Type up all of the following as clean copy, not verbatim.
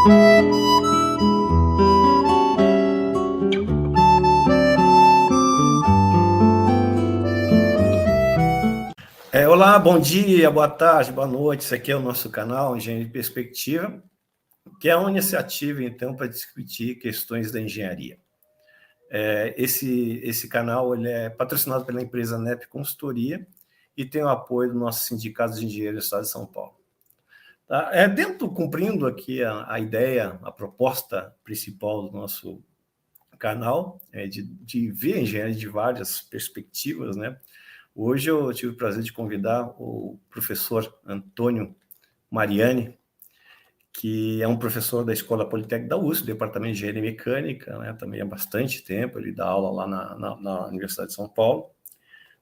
Olá, bom dia, boa tarde, boa noite. Esse aqui é o nosso canal Engenharia de Perspectiva, que é uma iniciativa, então, para discutir questões da engenharia. Esse canal ele é patrocinado pela empresa NEP Consultoria e tem o apoio do nosso Sindicato de Engenheiros do Estado de São Paulo. Tá? Cumprindo aqui a ideia, a proposta principal do nosso canal, de ver a engenharia de várias perspectivas, né? Hoje eu tive o prazer de convidar o professor Antônio Mariani, que é um professor da Escola Politécnica da USP, Departamento de Engenharia Mecânica, né, também há bastante tempo, ele dá aula lá na Universidade de São Paulo.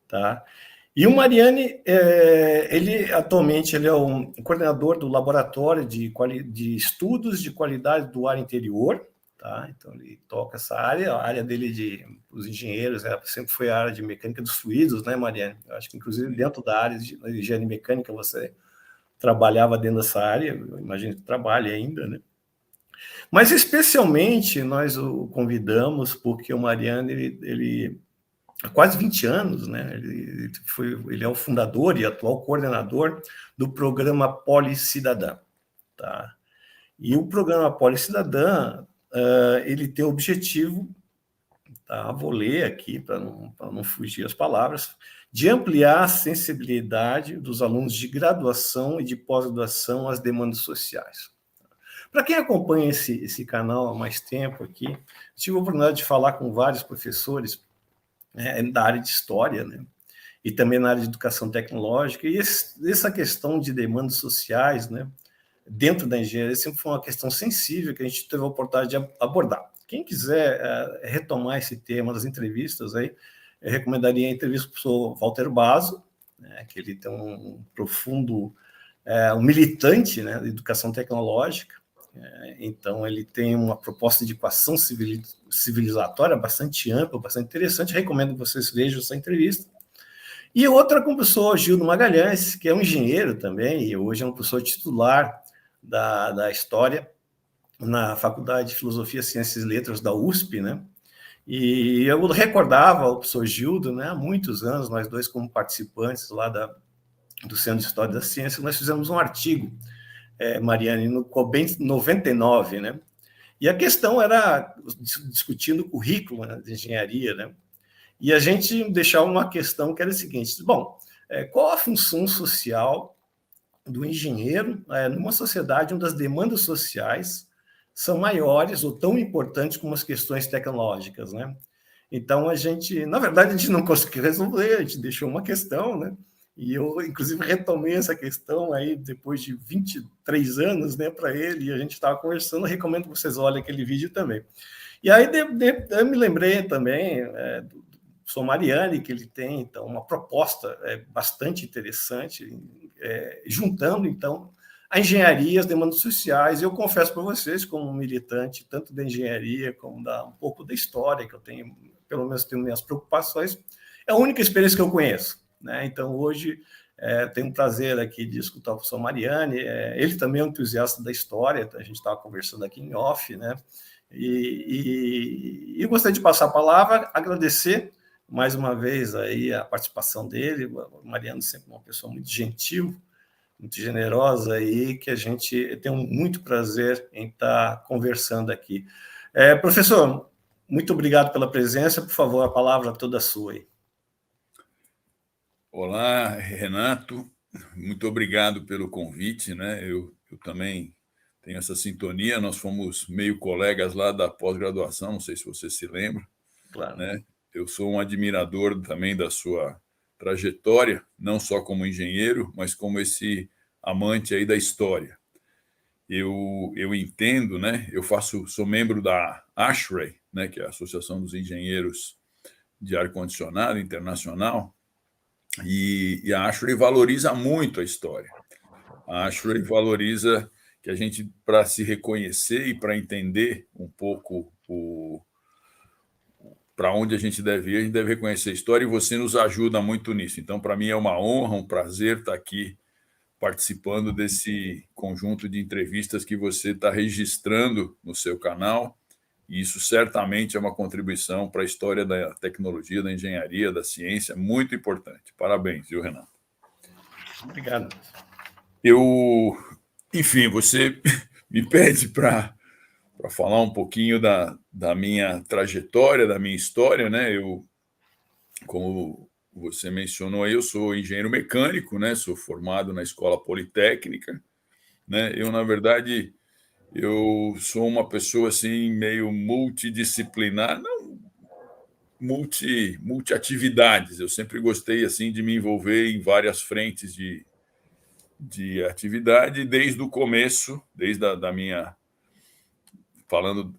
Tá? E o Mariani, ele atualmente ele é o coordenador do Laboratório de Estudos de Qualidade do Ar Interior. Tá? Então, ele toca essa área, a área dele os engenheiros, sempre foi a área de mecânica dos fluidos, né, Mariane? Eu acho que, inclusive, dentro da área de engenharia mecânica, você trabalhava dentro dessa área, eu imagino que trabalhe ainda, né? Mas, especialmente, nós o convidamos porque o Mariane, ele há quase 20 anos, né? Ele é o fundador e atual coordenador do programa Policidadã, tá? E o programa Policidadã, ele tem o objetivo, tá? Vou ler aqui para não fugir as palavras, de ampliar a sensibilidade dos alunos de graduação e de pós-graduação às demandas sociais. Para quem acompanha esse canal há mais tempo aqui, tive a oportunidade de falar com vários professores da área de história, né? E também na área de educação tecnológica, e essa questão de demandas sociais, né? Dentro da engenharia, sempre foi uma questão sensível que a gente teve a oportunidade de abordar. Quem quiser retomar esse tema das entrevistas, aí, eu recomendaria a entrevista do professor Walter Basso, né, que ele tem um profundo um militante, né, de educação tecnológica. Então, ele tem uma proposta de equação civilizatória bastante ampla, bastante interessante. Recomendo que vocês vejam essa entrevista. E outra com o professor Gildo Magalhães, que é um engenheiro também, e hoje é um professor titular da História na Faculdade de Filosofia, Ciências e Letras da USP, né? E eu recordava o professor Gildo, né, há muitos anos, nós dois como participantes lá do Centro de História da Ciência, nós fizemos um artigo, Mariane, no COBEM 99, né? E a questão era discutindo o currículo, né, de engenharia, né? E a gente deixava uma questão que era a seguinte: bom, qual a função social do engenheiro numa sociedade onde as demandas sociais são maiores ou tão importantes como as questões tecnológicas, né? Então, na verdade, a gente não conseguiu resolver, a gente deixou uma questão, né? E eu, inclusive, retomei essa questão aí depois de 23 anos, né, para ele, e a gente estava conversando, recomendo que vocês olhem aquele vídeo também. E aí eu me lembrei também do professor Mariani, que ele tem, então, uma proposta bastante interessante, juntando, então, a engenharia, as demandas sociais. Eu confesso para vocês, como militante, tanto da engenharia como um pouco da história, que eu tenho, pelo menos tenho minhas preocupações, é a única experiência que eu conheço, né? Então, hoje, tenho um prazer aqui de escutar o professor Mariani, ele também é um entusiasta da história, a gente estava conversando aqui em off, né? E eu gostaria de passar a palavra, agradecer mais uma vez aí a participação dele. O Mariano sempre uma pessoa muito gentil, muito generosa, aí, que a gente tem muito prazer em estar conversando aqui. Professor, muito obrigado pela presença. Por favor, a palavra toda sua aí. Olá, Renato. Muito obrigado pelo convite, né? Eu também tenho essa sintonia. Nós fomos meio colegas lá da pós-graduação, não sei se você se lembra. Claro. Né? Eu sou um admirador também da sua trajetória, não só como engenheiro, mas como esse amante aí da história. Eu entendo, né? Sou membro da ASHRAE, né? Que é a Associação dos Engenheiros de Ar-Condicionado Internacional, e a ASHRAE valoriza muito a história. A ASHRAE valoriza que a gente, para se reconhecer e para entender um pouco para onde a gente deve ir, a gente deve reconhecer a história, e você nos ajuda muito nisso. Então, para mim, é uma honra, um prazer estar aqui participando desse conjunto de entrevistas que você está registrando no seu canal. E isso certamente é uma contribuição para a história da tecnologia, da engenharia, da ciência, muito importante. Parabéns, viu, Renato? Obrigado. Enfim, você me pede para falar um pouquinho da minha trajetória, da minha história, né? Como você mencionou aí, eu sou engenheiro mecânico, né? Sou formado na Escola Politécnica, né? Na verdade, eu sou uma pessoa assim meio multidisciplinar, não multiatividades. Eu sempre gostei assim de me envolver em várias frentes de atividade desde o começo, desde da minha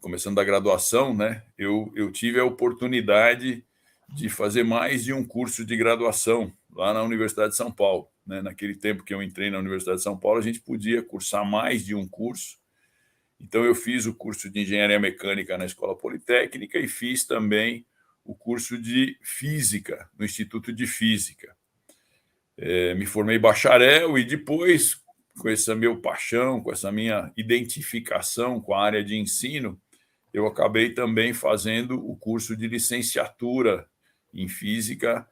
começando da graduação, né? Eu tive a oportunidade de fazer mais de um curso de graduação lá na Universidade de São Paulo, né? Naquele tempo que eu entrei na Universidade de São Paulo, a gente podia cursar mais de um curso. Então, eu fiz o curso de Engenharia Mecânica na Escola Politécnica e fiz também o curso de Física no Instituto de Física. Me formei bacharel e depois, com essa minha paixão, com essa minha identificação com a área de ensino, eu acabei também fazendo o curso de licenciatura em Física,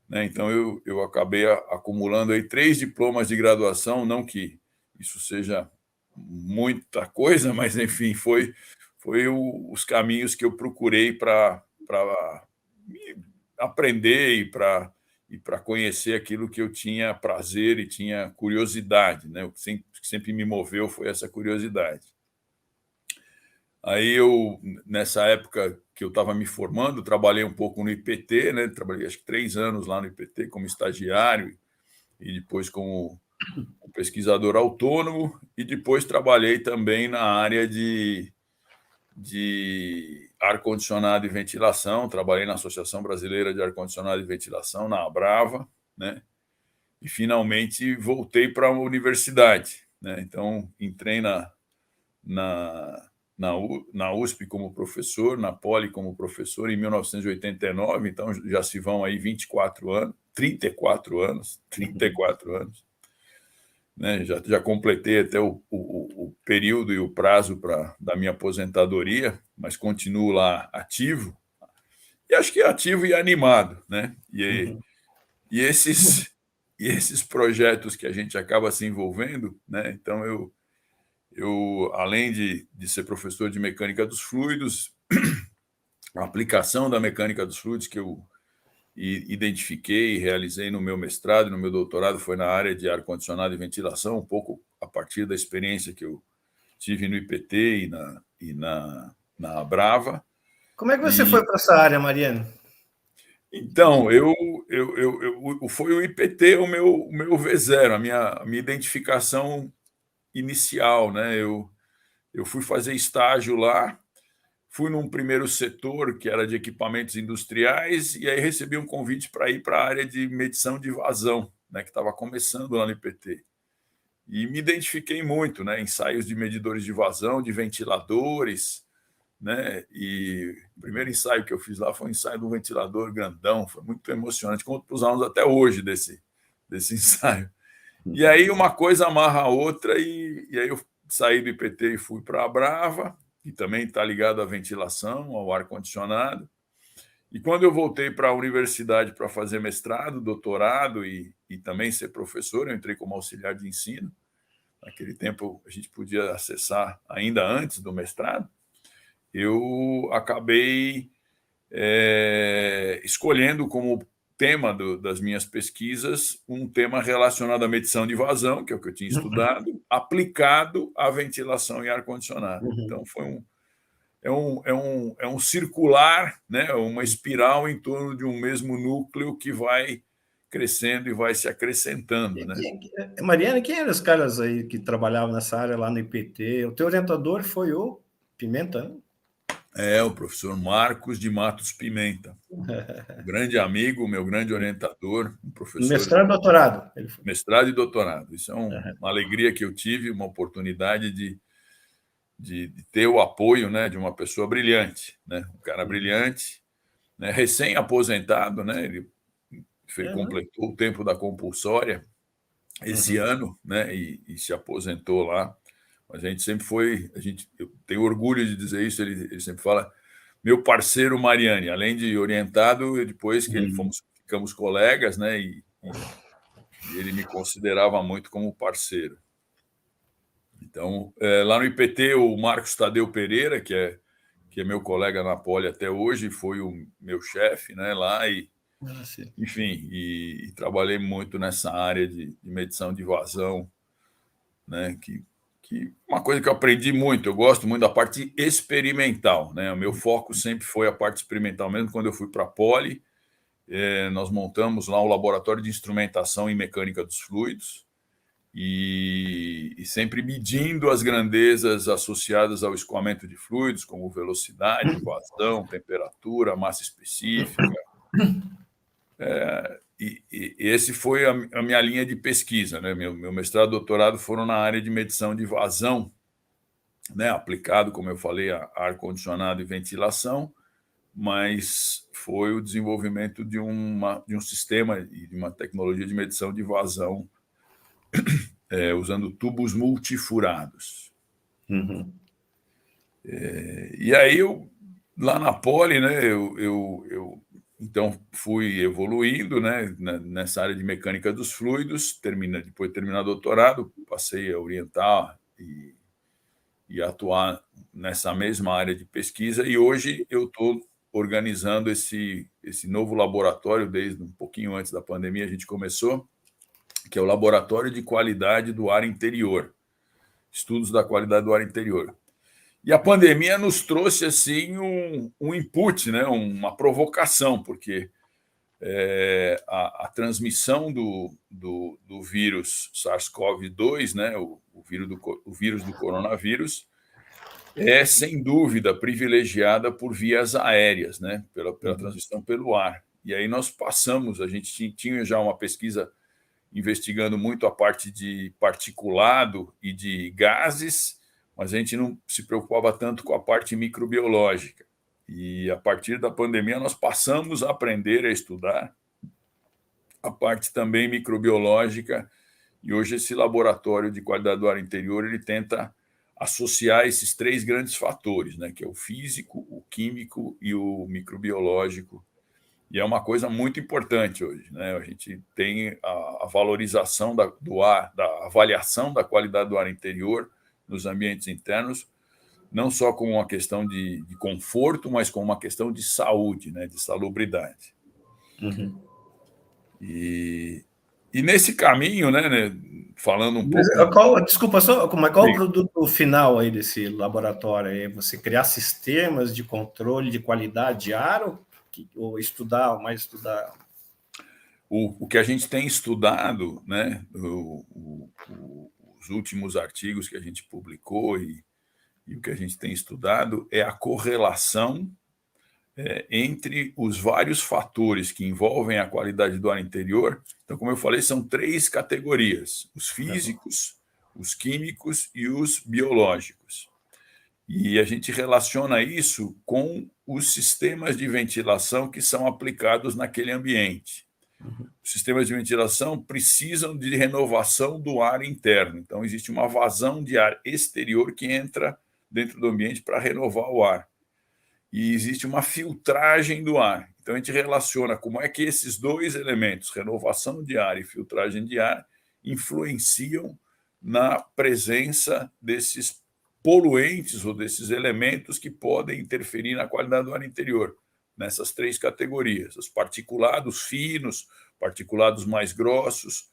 né? Então, eu acabei acumulando aí 3 diplomas de graduação, não que isso seja muita coisa, mas, enfim, foi os caminhos que eu procurei para aprender e para conhecer aquilo que eu tinha prazer e tinha curiosidade, né? O que sempre me moveu foi essa curiosidade. Aí nessa época que eu estava me formando, trabalhei um pouco no IPT, né? Trabalhei acho que 3 anos lá no IPT como estagiário e depois como pesquisador autônomo, e depois trabalhei também na área de ar-condicionado e ventilação. Trabalhei na Associação Brasileira de Ar-Condicionado e Ventilação, na Abrava, né? E finalmente voltei para a universidade, né? Então, entrei na USP como professor, na Poli como professor em 1989, então já se vão aí 34 anos, 34 anos, né? Já completei até o período e o prazo da minha aposentadoria, mas continuo lá ativo, e acho que ativo e animado, né? E esses projetos que a gente acaba se envolvendo, né? Então, eu além de ser professor de mecânica dos fluidos, a aplicação da mecânica dos fluidos que eu identifiquei e realizei no meu mestrado, no meu doutorado, foi na área de ar-condicionado e ventilação, um pouco a partir da experiência que eu tive no IPT e na Abrava. Como é que você foi para essa área, Mariano? Então, foi o IPT o meu V0, a minha identificação inicial, né? Eu fui fazer estágio lá, fui num primeiro setor que era de equipamentos industriais e aí recebi um convite para ir para a área de medição de vazão, né, que estava começando lá no IPT. E me identifiquei muito, né, ensaios de medidores de vazão, de ventiladores, né? E o primeiro ensaio que eu fiz lá foi um ensaio do ventilador grandão, foi muito emocionante, conto para os alunos até hoje desse ensaio. E aí uma coisa amarra a outra e aí eu saí do IPT e fui para a Brava, que também está ligado à ventilação, ao ar-condicionado. E quando eu voltei para a universidade para fazer mestrado, doutorado e também ser professor, eu entrei como auxiliar de ensino. Naquele tempo, a gente podia acessar ainda antes do mestrado. Eu acabei escolhendo como tema das minhas pesquisas um tema relacionado à medição de vazão, que é o que eu tinha estudado, aplicado à ventilação e ar-condicionado. Então, é um circular, né? Uma espiral em torno de um mesmo núcleo que vai crescendo e vai se acrescentando, né? Mariana, quem eram os caras aí que trabalhavam nessa área lá no IPT? O teu orientador foi o Pimenta, né? O professor Marcos de Matos Pimenta, um grande amigo, meu grande orientador, um professor... Mestrado e doutorado. Mestrado e doutorado. Isso é uma alegria que eu tive, uma oportunidade de ter o apoio, né, de uma pessoa brilhante, né? Um cara brilhante, né, recém-aposentado, né? Ele completou o tempo da compulsória esse ano, né, e se aposentou lá. Mas a gente sempre foi, eu tenho orgulho de dizer isso, ele sempre fala, meu parceiro Mariani, além de orientado, depois que ficamos colegas, né, e ele me considerava muito como parceiro. Então, lá no IPT, o Marcos Tadeu Pereira, que é meu colega na Poli até hoje, foi o meu chefe, né, lá, enfim, e trabalhei muito nessa área de medição de vazão, né, que uma coisa que eu aprendi muito, eu gosto muito da parte experimental, né, o meu foco sempre foi a parte experimental, mesmo quando eu fui para a Poli, nós montamos lá um laboratório de instrumentação em mecânica dos fluidos, e sempre medindo as grandezas associadas ao escoamento de fluidos, como velocidade, vazão, temperatura, massa específica. E esse foi a minha linha de pesquisa, né? Meu mestrado e doutorado foram na área de medição de vazão, né? Aplicado, como eu falei, a ar-condicionado e ventilação, mas foi o desenvolvimento de um sistema e de uma tecnologia de medição de vazão usando tubos multifurados. E aí, lá na Poli, né, eu então fui evoluindo, né, nessa área de mecânica dos fluidos, depois de terminar o doutorado, passei a orientar e atuar nessa mesma área de pesquisa, e hoje eu estou organizando esse novo laboratório, desde um pouquinho antes da pandemia a gente começou, que é o Laboratório de Qualidade do Ar Interior, estudos da qualidade do ar interior. E a pandemia nos trouxe assim um input, né? Uma provocação, porque a transmissão do vírus SARS-CoV-2, né? o vírus do coronavírus, é, sem dúvida, privilegiada por vias aéreas, né? Pela transmissão pelo ar. E aí nós passamos, a gente tinha já uma pesquisa investigando muito a parte de particulado e de gases, mas a gente não se preocupava tanto com a parte microbiológica. E a partir da pandemia nós passamos a aprender a estudar a parte também microbiológica, e hoje esse laboratório de qualidade do ar interior ele tenta associar esses três grandes fatores, né, que é o físico, o químico e o microbiológico. E é uma coisa muito importante hoje, né? A gente tem a valorização do ar, da avaliação da qualidade do ar interior nos ambientes internos, não só como uma questão de conforto, mas como uma questão de saúde, né? De salubridade. E nesse caminho, né? Falando um pouco... Desculpa, só, qual o produto final aí desse laboratório? É você criar sistemas de controle de qualidade de ar ou estudar? O que a gente tem estudado, né? Os últimos artigos que a gente publicou e o que a gente tem estudado é a correlação entre os vários fatores que envolvem a qualidade do ar interior. Então, como eu falei, são três categorias: os físicos, os químicos e os biológicos. E a gente relaciona isso com os sistemas de ventilação que são aplicados naquele ambiente. Os sistemas de ventilação precisam de renovação do ar interno. Então, existe uma vazão de ar exterior que entra dentro do ambiente para renovar o ar. E existe uma filtragem do ar. Então, a gente relaciona como é que esses dois elementos, renovação de ar e filtragem de ar, influenciam na presença desses poluentes ou desses elementos que podem interferir na qualidade do ar interior, nessas três categorias: os particulados finos, particulados mais grossos,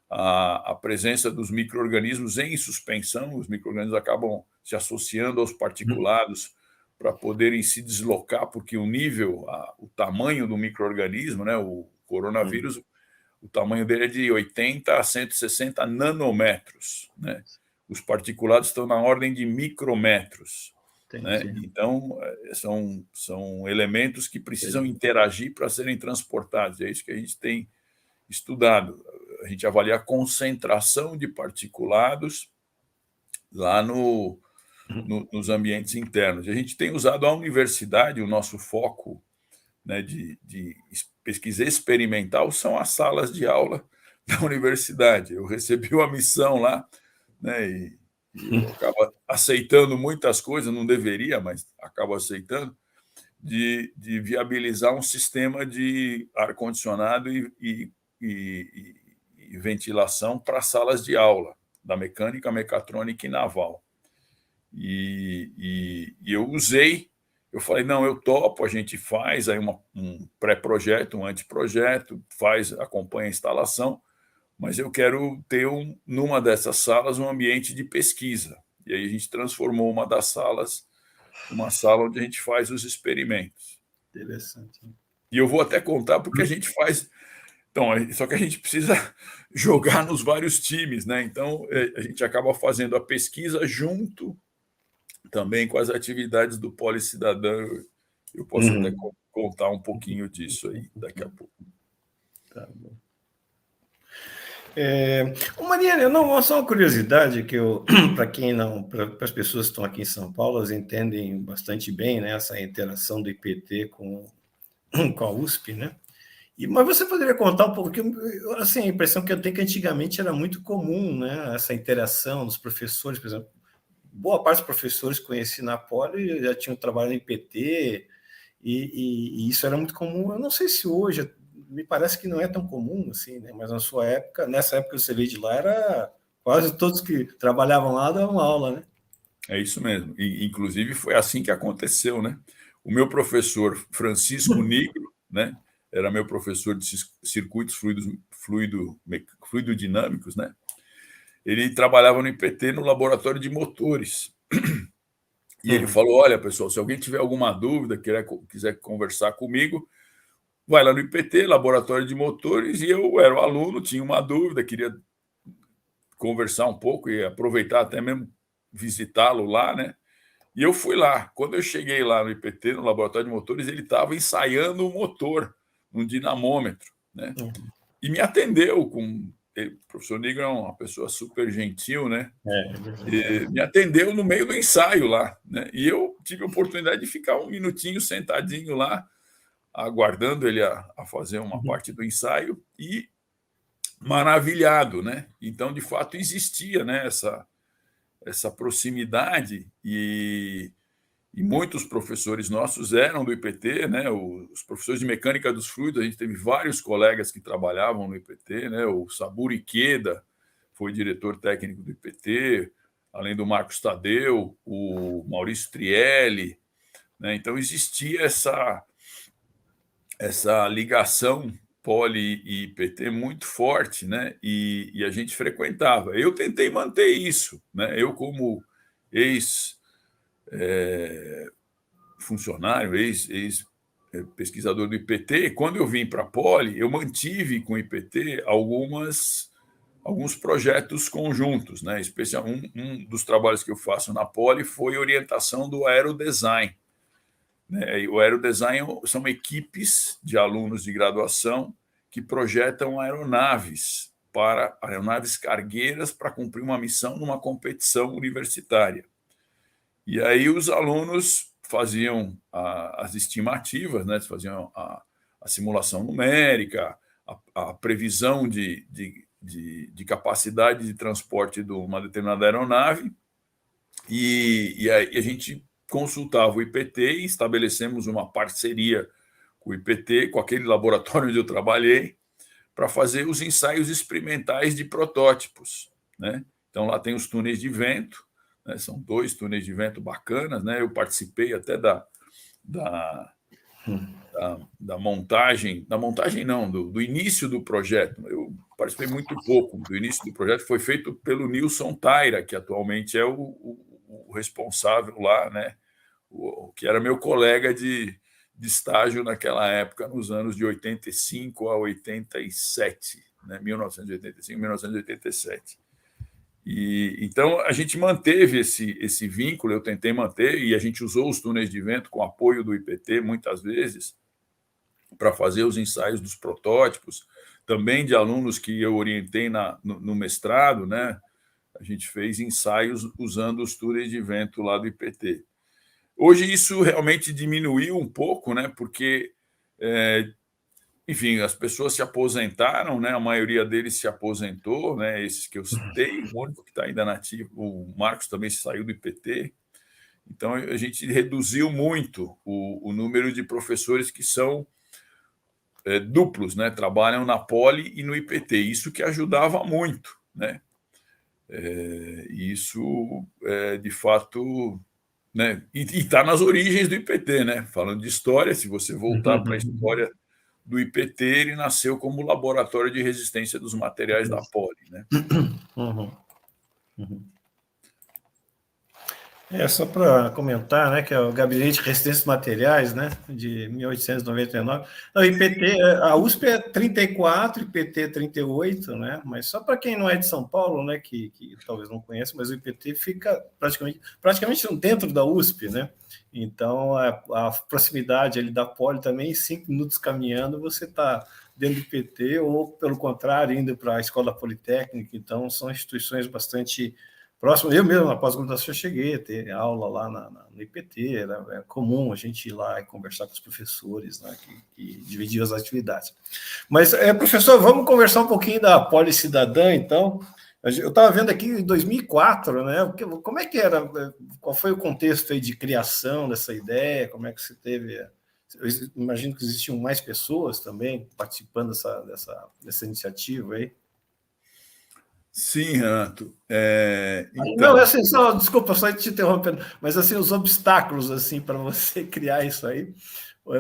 a presença dos micro-organismos em suspensão. Os micro-organismos acabam se associando aos particulados para poderem se deslocar, porque o nível, o tamanho do micro-organismo, né, o coronavírus, o tamanho dele é de 80 a 160 nanômetros, né? Os particulados estão na ordem de micrometros. Né? Então, são elementos que precisam interagir para serem transportados. É isso que a gente tem estudado. A gente avalia a concentração de particulados lá nos ambientes internos. A gente tem usado a universidade, o nosso foco, né, de pesquisa experimental são as salas de aula da universidade. Eu recebi uma missão lá, né, e eu acabo aceitando muitas coisas, não deveria, mas acabo aceitando, de viabilizar um sistema de ar-condicionado e ventilação para salas de aula da mecânica, mecatrônica e naval. E eu usei, eu falei, não, eu topo, a gente faz aí um pré-projeto, um anteprojeto, acompanha a instalação, mas eu quero ter numa dessas salas um ambiente de pesquisa. E aí a gente transformou uma das salas numa sala onde a gente faz os experimentos. Interessante. E eu vou até contar porque a gente faz. Então, só que a gente precisa jogar nos vários times, né? Então, a gente acaba fazendo a pesquisa junto também com as atividades do Policidadão. Eu posso até contar um pouquinho disso aí daqui a pouco. Tá bom. Mariana, não, só uma curiosidade que para quem não, para as pessoas que estão aqui em São Paulo, elas entendem bastante bem, né, essa interação do IPT com a USP, né? Mas você poderia contar um pouco, assim, a impressão que eu tenho que antigamente era muito comum, né, essa interação dos professores, por exemplo, boa parte dos professores que conheci na Poli já tinham trabalhado em IPT, e isso era muito comum. Eu não sei se hoje, me parece que não é tão comum assim, né? Mas na sua época, nessa época que você veio de lá, era quase todos que trabalhavam lá davam aula, né? É isso mesmo. E, inclusive, foi assim que aconteceu, né? O meu professor Francisco Nigro, né? Era meu professor de circuitos fluidodinâmicos, né? Ele trabalhava no IPT no laboratório de motores. E ele falou: olha, pessoal, se alguém tiver alguma dúvida, quiser conversar comigo, vai lá no IPT, laboratório de motores, e eu era o aluno, tinha uma dúvida, queria conversar um pouco e aproveitar até mesmo visitá-lo lá, né? E eu fui lá. Quando eu cheguei lá no IPT, no laboratório de motores, ele estava ensaiando o motor, um dinamômetro, né? E me atendeu com... O professor Nigro é uma pessoa super gentil, né? Me atendeu no meio do ensaio lá, né? E eu tive a oportunidade de ficar um minutinho sentadinho lá, aguardando ele a fazer uma parte do ensaio e maravilhado, né? Então, de fato, existia, né, essa proximidade e muitos professores nossos eram do IPT, né? Os professores de mecânica dos fluidos, a gente teve vários colegas que trabalhavam no IPT, né? O Saburo Ikeda foi diretor técnico do IPT, além do Marcos Tadeu, o Maurício Trielli, né? Então existia essa ligação Poli e IPT muito forte, né? E a gente frequentava. Eu tentei manter isso, né? Eu como funcionário, ex-pesquisador do IPT, quando eu vim para a Poli, eu mantive com o IPT alguns projetos conjuntos, né? Especial, um dos trabalhos que eu faço na Poli foi orientação do aerodesign. Né? E o aerodesign são equipes de alunos de graduação que projetam aeronaves cargueiras para cumprir uma missão numa competição universitária. E aí os alunos faziam as estimativas, né? Faziam a simulação numérica, a previsão de capacidade de transporte de uma determinada aeronave, e aí a gente consultava o IPT e estabelecemos uma parceria com o IPT, com aquele laboratório onde eu trabalhei, para fazer os ensaios experimentais de protótipos, né? Então, lá tem os túneis de vento, né? São 2 túneis de vento bacanas, né? Eu participei até da montagem, não, do início do projeto. Eu participei muito pouco do início do projeto, foi feito pelo Nilson Taira, que atualmente é o responsável lá, né? Que era meu colega de estágio naquela época, nos anos de 85 a 87, né? 1985, 1987. Então, a gente manteve esse vínculo, eu tentei manter, e a gente usou os túneis de vento com apoio do IPT, muitas vezes, para fazer os ensaios dos protótipos, também de alunos que eu orientei no mestrado, né? A gente fez ensaios usando os túneis de vento lá do IPT. Hoje isso realmente diminuiu um pouco, né? Porque, enfim, as pessoas se aposentaram, né? A maioria deles se aposentou, né? Esses que eu citei, o único que está ainda nativo, o Marcos também saiu do IPT. Então, a gente reduziu muito o número de professores que são duplos, né? Trabalham na Poli e no IPT. Isso que ajudava muito, né? Isso, de fato, né? E está nas origens do IPT, né? Falando de história, se você voltar para a história do IPT, ele nasceu como laboratório de resistência dos materiais da Poli, né? Uhum. Uhum. Só para comentar, né, que é o Gabinete de Resistência de Materiais, né, de 1899. Não, IPT, a USP é 34, IPT é 38, né, mas só para quem não é de São Paulo, né, que talvez não conheça, mas o IPT fica praticamente dentro da USP, né, então a proximidade ali da Poli também, 5 minutos caminhando, você está dentro do IPT, ou pelo contrário, indo para a Escola Politécnica, então são instituições bastante próximo. Eu mesmo, na pós-graduação, cheguei a ter aula lá no IPT, era comum a gente ir lá e conversar com os professores, né, que dividiam as atividades. Mas, professor, vamos conversar um pouquinho da Poli Cidadã, então. Eu estava vendo aqui em 2004, né? Como é que era? Qual foi o contexto aí de criação dessa ideia? Como é que você teve? Eu imagino que existiam mais pessoas também participando dessa iniciativa aí. Sim, Renato. Não, Então, assim, desculpa, só te interrompendo, mas assim, os obstáculos assim para você criar isso aí,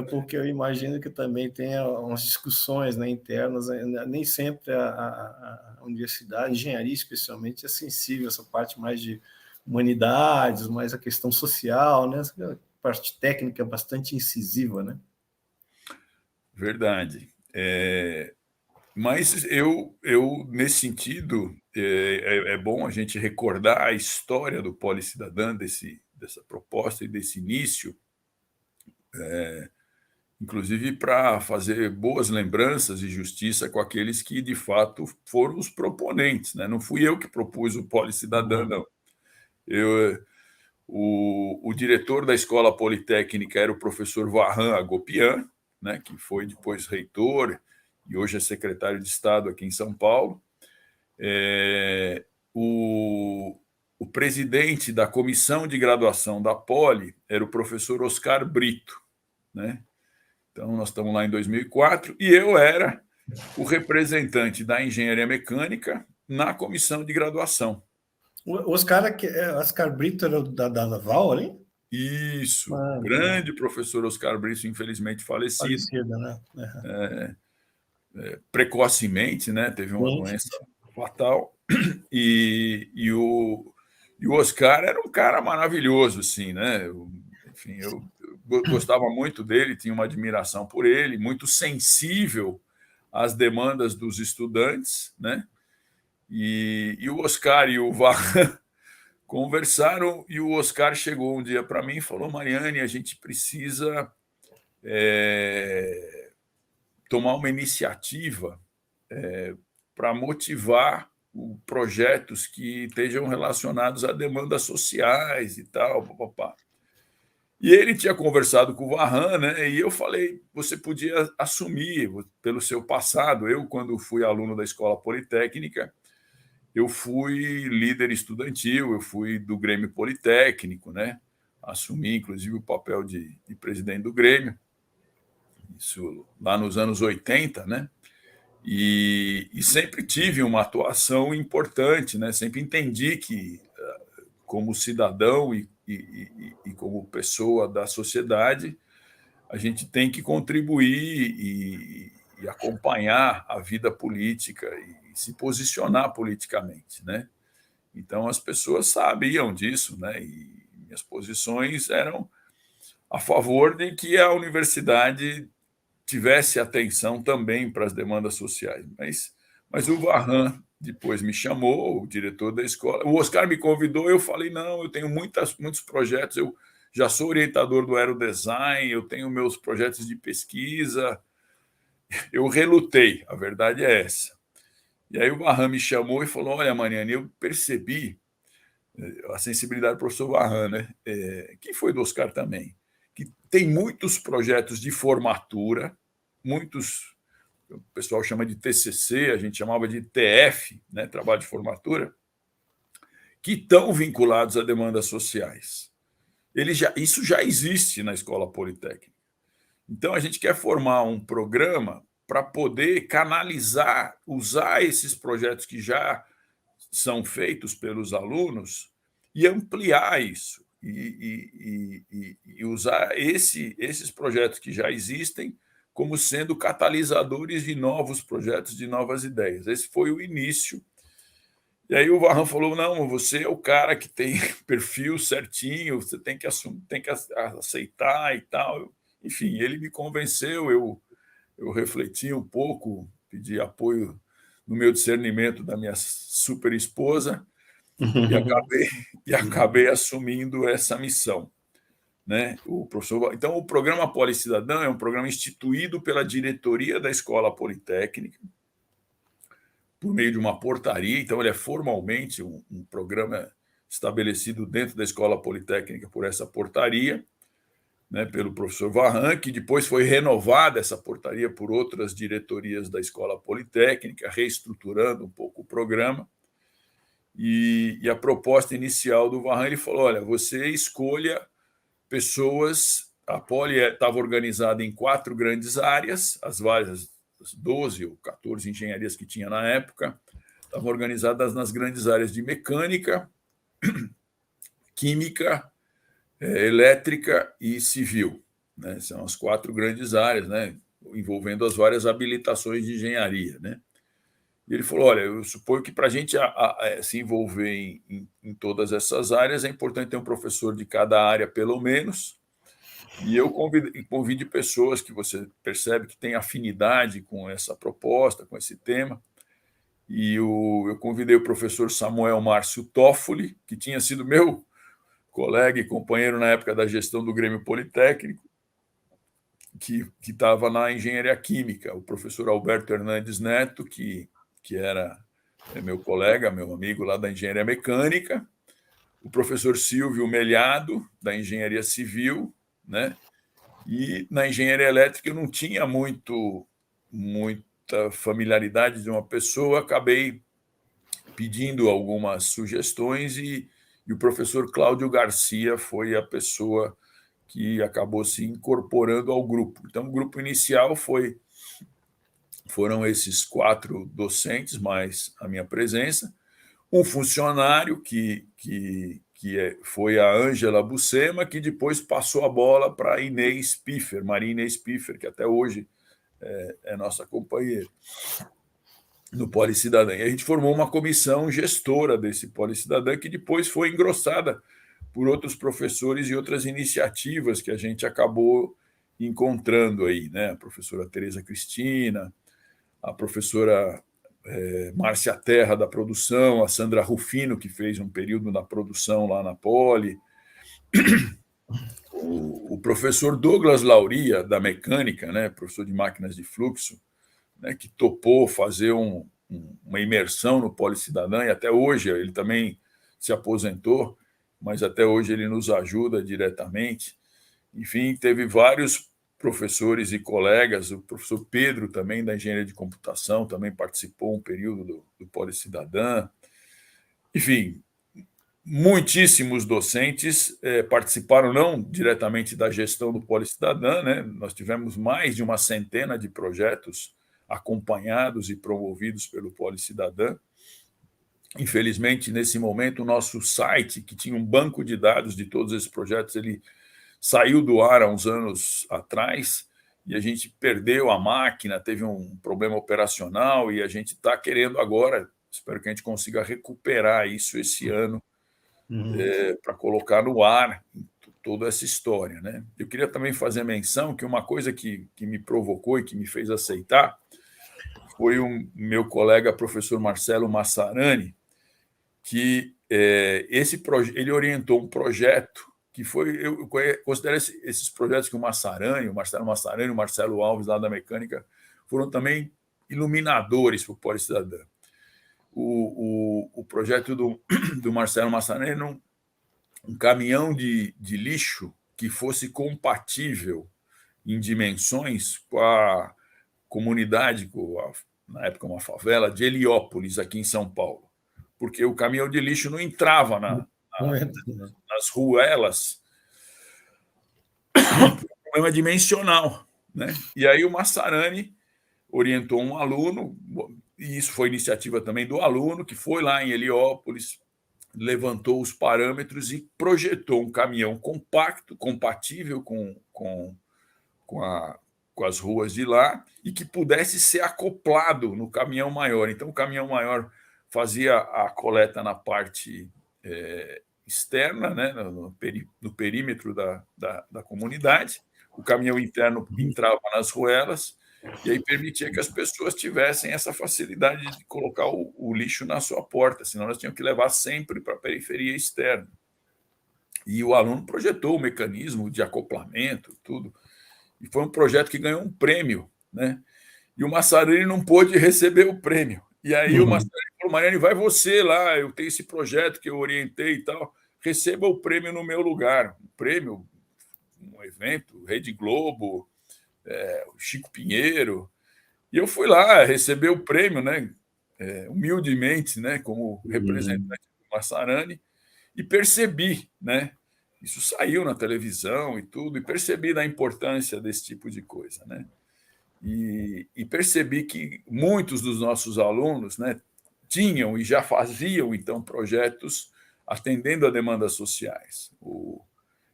porque eu imagino que também tenha umas discussões, né, internas, nem sempre a universidade, a engenharia especialmente, é sensível a essa parte mais de humanidades, mais a questão social, né, essa parte técnica bastante incisiva, né? verdade. Mas nesse sentido, é bom a gente recordar a história do Policidadã, dessa proposta e desse início, inclusive para fazer boas lembranças e justiça com aqueles que, de fato, foram os proponentes, né? Não fui eu que propus o Policidadã, não. O diretor da Escola Politécnica era o professor Varran Agopian, né, que foi depois reitor e hoje é secretário de Estado aqui em São Paulo. O presidente da comissão de graduação da Poli era o professor Oscar Brito, né? Então, nós estamos lá em 2004 e eu era o representante da engenharia mecânica na comissão de graduação. Oscar Brito era da Naval ali? Isso, grande professor Oscar Brito, infelizmente falecido, Falecida, né? precocemente, né? Teve uma Sim. doença fatal. E o Oscar era um cara maravilhoso, assim, né? Enfim, eu gostava muito dele, tinha uma admiração por ele, muito sensível às demandas dos estudantes, né? E o Oscar e o Varran conversaram e o Oscar chegou um dia para mim e falou: Mariane, a gente precisa tomar uma iniciativa para motivar projetos que estejam relacionados a demandas sociais e tal, papapá. E ele tinha conversado com o Varran, né? E eu falei, você podia assumir pelo seu passado. Eu, quando fui aluno da Escola Politécnica, eu fui líder estudantil, eu fui do Grêmio Politécnico, né? Assumi, inclusive, o papel de presidente do Grêmio, isso lá nos anos 80, né? E sempre tive uma atuação importante, né? Sempre entendi que, como cidadão e como pessoa da sociedade, a gente tem que contribuir e acompanhar a vida política e se posicionar politicamente, né? Então as pessoas sabiam disso, né? E minhas posições eram a favor de que a universidade tivesse atenção também para as demandas sociais. Mas o Varran depois me chamou, o diretor da escola. O Oscar me convidou, eu falei, não, eu tenho muitos projetos, eu já sou orientador do aerodesign, eu tenho meus projetos de pesquisa. Eu relutei, a verdade é essa. E aí o Varran me chamou e falou, olha, Mariane, eu percebi a sensibilidade do professor Varran, né? Que foi do Oscar também, que tem muitos projetos de formatura, muitos o pessoal chama de TCC, a gente chamava de TF, né, trabalho de formatura, que estão vinculados a demandas sociais. Isso já existe na Escola Politécnica. Então, a gente quer formar um programa para poder canalizar, usar esses projetos que já são feitos pelos alunos e ampliar isso, e usar esses projetos que já existem como sendo catalisadores de novos projetos, de novas ideias. Esse foi o início. E aí o Varran falou, não, você é o cara que tem perfil certinho, você tem que assumir, tem que aceitar e tal. Enfim, ele me convenceu, eu refleti um pouco, pedi apoio no meu discernimento da minha super esposa e acabei assumindo essa missão, né? Então, o programa Policidadão é um programa instituído pela diretoria da Escola Politécnica, por meio de uma portaria. Então, ele é formalmente um programa estabelecido dentro da Escola Politécnica por essa portaria, né, pelo professor Varran, que depois foi renovada essa portaria por outras diretorias da Escola Politécnica, reestruturando um pouco o programa. E a proposta inicial do Varran, ele falou, olha, você escolha pessoas... A Poli estava organizada em 4 grandes áreas, as várias 12 ou 14 engenharias que tinha na época, estavam organizadas nas grandes áreas de mecânica, química, elétrica e civil, né? São as 4 grandes áreas, né? Envolvendo as várias habilitações de engenharia, né? E ele falou, olha, eu suponho que para a gente se envolver em todas essas áreas é importante ter um professor de cada área, pelo menos. E eu convide pessoas que você percebe que têm afinidade com essa proposta, com esse tema. E eu convidei o professor Samuel Márcio Toffoli, que tinha sido meu colega e companheiro na época da gestão do Grêmio Politécnico, que estava na engenharia química, o professor Alberto Hernandes Neto, que era meu colega, meu amigo lá da engenharia mecânica, o professor Silvio Melhado, da engenharia civil, né? E na engenharia elétrica eu não tinha muita familiaridade de uma pessoa, acabei pedindo algumas sugestões e o professor Cláudio Garcia foi a pessoa que acabou se incorporando ao grupo. Então, o grupo inicial foram esses 4 docentes, mais a minha presença, um funcionário foi a Ângela Bucema, que depois passou a bola para a Inês Piffer, Maria Inês Piffer, que até hoje é nossa companheira no Policidadã. E a gente formou uma comissão gestora desse Policidadã, que depois foi engrossada por outros professores e outras iniciativas que a gente acabou encontrando aí, né? A professora Tereza Cristina, a professora Márcia Terra, da produção, a Sandra Rufino, que fez um período na produção lá na Poli, o professor Douglas Lauria, da mecânica, né, professor de máquinas de fluxo, né, que topou fazer uma imersão no Policidadã, e até hoje ele também se aposentou, mas até hoje ele nos ajuda diretamente. Enfim, teve vários professores e colegas, o professor Pedro também, da engenharia de computação, também participou um período do Policidadã. Enfim, muitíssimos docentes participaram, não diretamente da gestão do Policidadã, né? Nós tivemos mais de uma centena de projetos acompanhados e promovidos pelo Policidadã. Infelizmente, nesse momento, o nosso site, que tinha um banco de dados de todos esses projetos, ele saiu do ar há uns anos atrás e a gente perdeu a máquina, teve um problema operacional e a gente está querendo agora, espero que a gente consiga recuperar isso esse ano para colocar no ar toda essa história, né? Eu queria também fazer menção que uma coisa que me provocou e que me fez aceitar foi o meu colega professor Marcelo Massarani, que ele orientou um projeto que foi, eu considero esses projetos que o Marcelo Massarani, o Marcelo Alves, lá da mecânica, foram também iluminadores para o Policidadã. O projeto do Marcelo Massarani, um caminhão de lixo que fosse compatível em dimensões comunidade, na época uma favela, de Heliópolis, aqui em São Paulo, porque o caminhão de lixo não entrava nas ruelas, problema dimensional, né? E aí o Massarani orientou um aluno, e isso foi iniciativa também do aluno, que foi lá em Heliópolis, levantou os parâmetros e projetou um caminhão compacto, compatível com as ruas de lá, e que pudesse ser acoplado no caminhão maior. Então, o caminhão maior fazia a coleta na parte externa, né, no perímetro da comunidade, o caminhão interno entrava nas ruelas, e aí permitia que as pessoas tivessem essa facilidade de colocar o lixo na sua porta, senão elas tinham que levar sempre para a periferia externa. E o aluno projetou o mecanismo de acoplamento, tudo. E foi um projeto que ganhou um prêmio, né? E o Massarani não pôde receber o prêmio. E aí o Massarani falou: Mariane, vai você lá, eu tenho esse projeto que eu orientei e tal, receba o prêmio no meu lugar. Um prêmio, um evento, Rede Globo, o Chico Pinheiro. E eu fui lá receber o prêmio, né? Humildemente, né? Como representante do Massarani, e percebi, né? Isso saiu na televisão e tudo, e percebi da importância desse tipo de coisa, né? E percebi que muitos dos nossos alunos, né, tinham e já faziam, então, projetos atendendo a demandas sociais.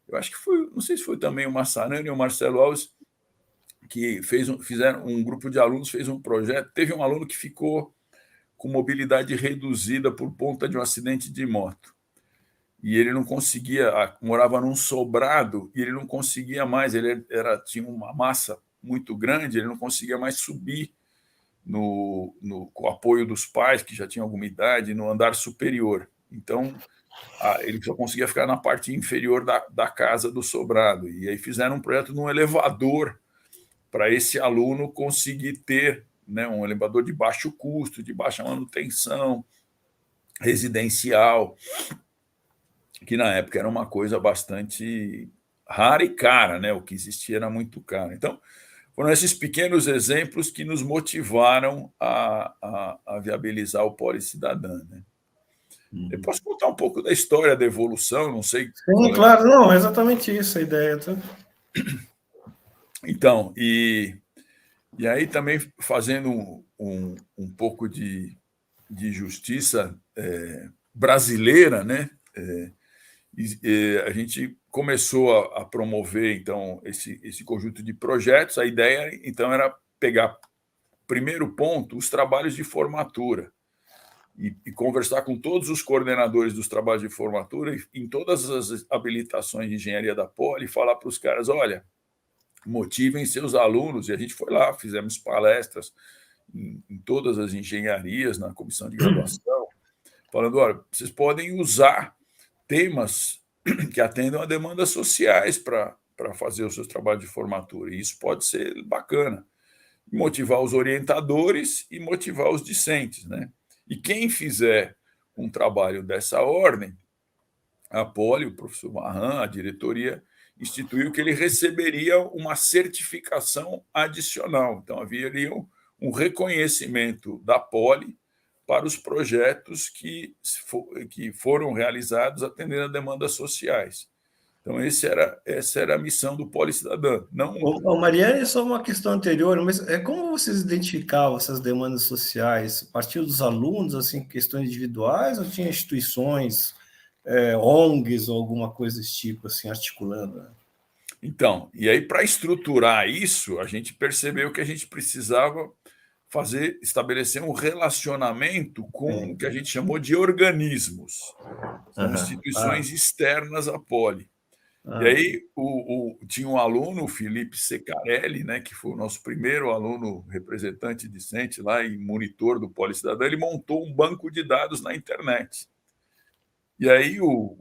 Eu acho que foi, não sei se foi também o Massarani ou o Marcelo Alves, que fizeram um grupo de alunos, fez um projeto. Teve um aluno que ficou com mobilidade reduzida por conta de um acidente de moto. E ele não conseguia, morava num sobrado, e ele não conseguia mais, tinha uma massa muito grande, ele não conseguia mais subir com o apoio dos pais, que já tinham alguma idade, no andar superior. Então, ele só conseguia ficar na parte inferior da casa do sobrado. E aí fizeram um projeto num elevador para esse aluno conseguir ter, né, um elevador de baixo custo, de baixa manutenção, residencial, que na época era uma coisa bastante rara e cara, né? O que existia era muito caro. Então, foram esses pequenos exemplos que nos motivaram a viabilizar o Policidadã, né? Eu posso contar um pouco da história da evolução, não sei. Sim, claro, não, é exatamente isso a ideia. Tá? Então, e aí também fazendo um pouco de justiça brasileira, né? A gente começou a promover, então, esse conjunto de projetos. A ideia, então, era pegar, primeiro ponto, os trabalhos de formatura e conversar com todos os coordenadores dos trabalhos de formatura em todas as habilitações de engenharia da Poli e falar para os caras: olha, motivem seus alunos. E a gente foi lá, fizemos palestras em todas as engenharias, na comissão de graduação, falando: olha, vocês podem usar temas que atendam a demandas sociais para fazer os seus trabalhos de formatura. E isso pode ser bacana. Motivar os orientadores e motivar os discentes, né? E quem fizer um trabalho dessa ordem, a Poli, o professor Marran, a diretoria, instituiu que ele receberia uma certificação adicional. Então, haveria um reconhecimento da Poli para os projetos que foram realizados atendendo a demandas sociais. Então, essa era a missão do Policidadã. Mariane, só uma questão anterior, mas como vocês identificavam essas demandas sociais? Partiu dos alunos, assim, questões individuais, ou tinha instituições, ONGs ou alguma coisa desse tipo, assim, articulando? Então, e aí, para estruturar isso, a gente percebeu que a gente precisava estabelecer um relacionamento com o que a gente chamou de organismos. São instituições externas à Poli. E aí tinha um aluno, o Felipe Secarelli, né, que foi o nosso primeiro aluno representante discente lá e monitor do Policidadã. Ele montou um banco de dados na internet. E aí os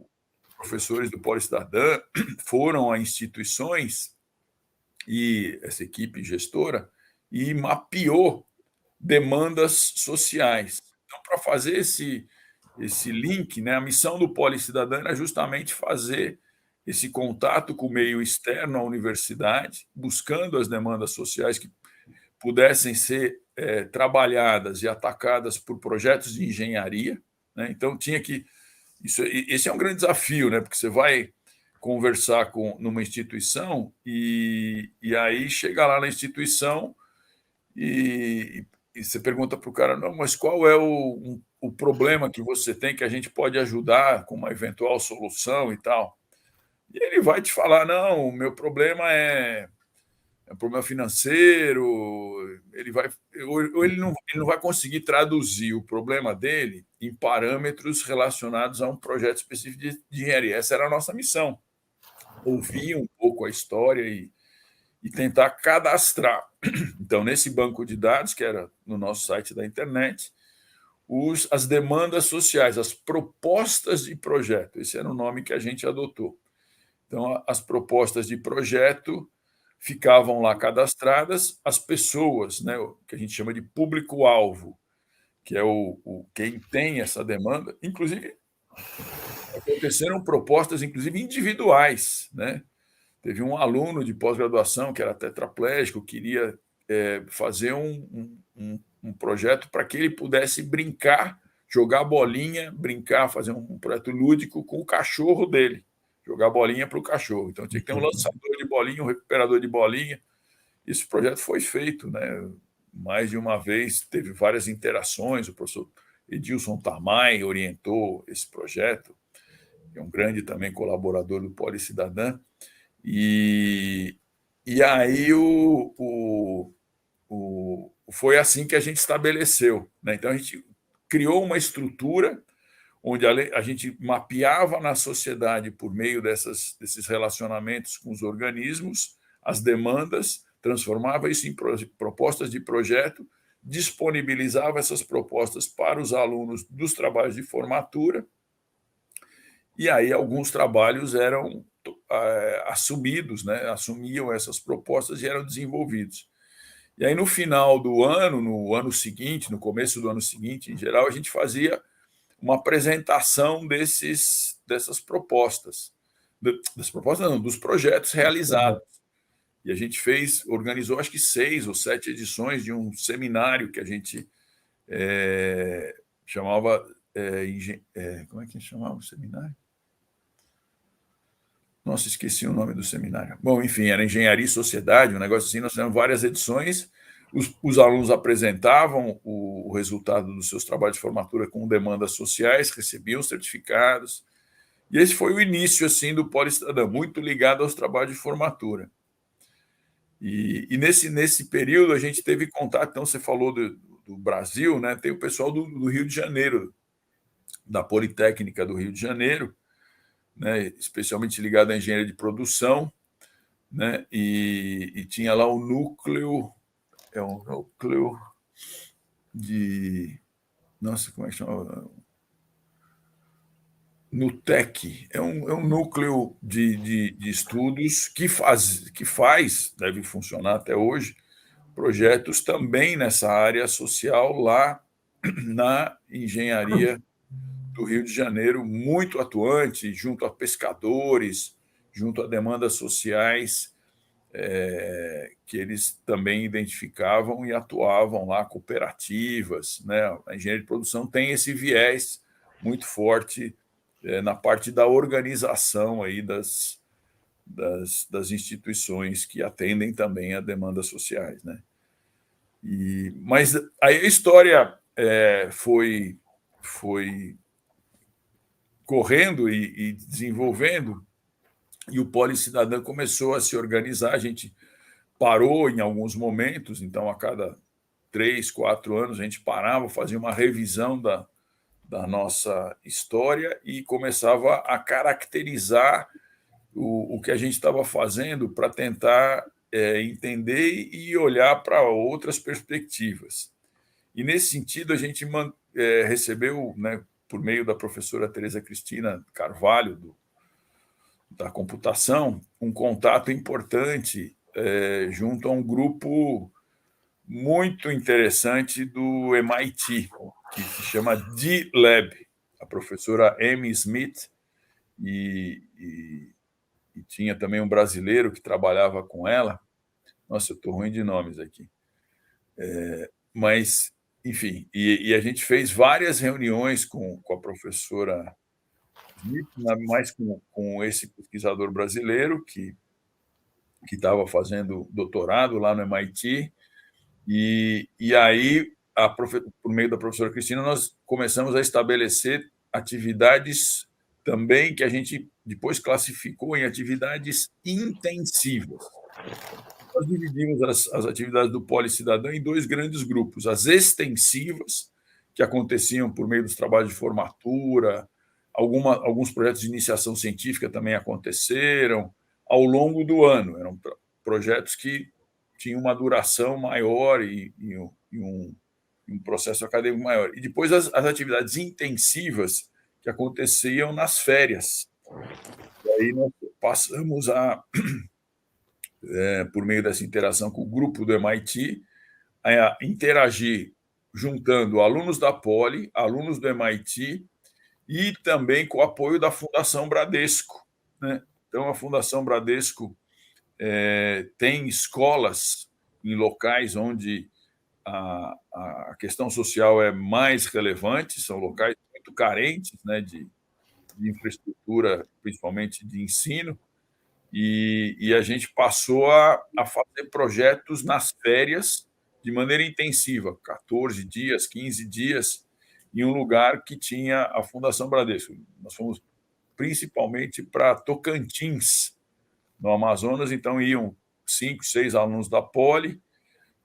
professores do Policidadã foram a instituições e essa equipe gestora e mapeou demandas sociais. Então, para fazer esse link, né, a missão do Policidadã era justamente fazer esse contato com o meio externo à universidade, buscando as demandas sociais que pudessem ser trabalhadas e atacadas por projetos de engenharia, né? Então tinha que esse é um grande desafio, né? Porque você vai conversar numa instituição e aí chega lá na instituição e você pergunta para o cara, não, mas qual é o problema que você tem que a gente pode ajudar com uma eventual solução e tal? E ele vai te falar, não, o meu problema é um problema financeiro, ou ele não vai conseguir traduzir o problema dele em parâmetros relacionados a um projeto específico de engenharia. Essa era a nossa missão, ouvir um pouco a história e tentar cadastrar. Então, nesse banco de dados, que era no nosso site da internet, as demandas sociais, as propostas de projeto, esse era o nome que a gente adotou. Então, as propostas de projeto ficavam lá cadastradas, as pessoas, né, que a gente chama de público-alvo, que é quem tem essa demanda, inclusive aconteceram propostas, inclusive individuais, né? Teve um aluno de pós-graduação que era tetraplégico, queria fazer um projeto para que ele pudesse brincar, jogar bolinha, brincar, fazer um projeto lúdico com o cachorro dele, jogar bolinha para o cachorro. Então tinha que ter um lançador de bolinha, um recuperador de bolinha. Esse projeto foi feito, né? Mais de uma vez, teve várias interações. O professor Edilson Tamay orientou esse projeto, que é um grande também colaborador do Policidadã. E aí foi assim que a gente estabeleceu, né? Então a gente criou uma estrutura onde a gente mapeava na sociedade, por meio desses relacionamentos com os organismos, as demandas, transformava isso em propostas de projeto, disponibilizava essas propostas para os alunos dos trabalhos de formatura, e aí alguns trabalhos eram assumidos, né? Assumiam essas propostas e eram desenvolvidos. E aí, no final do ano, no ano seguinte, no começo do ano seguinte, em geral, a gente fazia uma apresentação dessas propostas. Das propostas, não, dos projetos realizados. E a gente organizou acho que 6 ou 7 edições de um seminário que a gente chamava. Como é que chamava o seminário? Nossa, esqueci o nome do seminário. Bom, enfim, era Engenharia e Sociedade, um negócio assim. Nós fizemos várias edições. Os alunos apresentavam o resultado dos seus trabalhos de formatura com demandas sociais, recebiam certificados. E esse foi o início assim do Policidadã, muito ligado aos trabalhos de formatura. E nesse período a gente teve contato. Então, você falou do Brasil, né? Tem o pessoal do Rio de Janeiro, da Politécnica do Rio de Janeiro, né? Especialmente ligado à engenharia de produção, né? E tinha lá o núcleo. É um núcleo de. Nossa, como é que chama? NUTEC. É um núcleo de estudos que faz, deve funcionar até hoje, projetos também nessa área social lá na engenharia do Rio de Janeiro, muito atuante, junto a pescadores, junto a demandas sociais, que eles também identificavam e atuavam lá, cooperativas, né? A engenharia de produção tem esse viés muito forte na parte da organização aí das instituições que atendem também a demandas sociais, né? Mas aí a história foi correndo e desenvolvendo, e o Policidadã começou a se organizar. A gente parou em alguns momentos, então a cada 3, 4 anos a gente parava, fazia uma revisão da nossa história e começava a caracterizar o que a gente estava fazendo para tentar entender e olhar para outras perspectivas. E, nesse sentido, a gente recebeu, né, por meio da professora Tereza Cristina Carvalho, da computação, um contato importante junto a um grupo muito interessante do MIT, que se chama D-Lab, a professora Amy Smith, e tinha também um brasileiro que trabalhava com ela. Nossa, eu estou ruim de nomes aqui. Mas, enfim, e a gente fez várias reuniões com a professora Smith, mais com esse pesquisador brasileiro que estava fazendo doutorado lá no MIT, e aí, por meio da professora Cristina, nós começamos a estabelecer atividades também que a gente depois classificou em atividades intensivas. Nós dividimos as atividades do Policidadão em dois grandes grupos: as extensivas, que aconteciam por meio dos trabalhos de formatura, alguns projetos de iniciação científica também aconteceram ao longo do ano. Eram projetos que tinham uma duração maior e um processo acadêmico maior. E depois as atividades intensivas, que aconteciam nas férias. E aí nós passamos por meio dessa interação com o grupo do MIT, a interagir juntando alunos da Poli, alunos do MIT e também com o apoio da Fundação Bradesco, né? Então, a Fundação Bradesco tem escolas em locais onde a questão social é mais relevante, são locais muito carentes, né, de infraestrutura, principalmente de ensino, e a gente passou a fazer projetos nas férias de maneira intensiva, 14 dias, 15 dias, em um lugar que tinha a Fundação Bradesco. Nós fomos principalmente para Tocantins, no Amazonas, então iam 5, 6 alunos da Poli,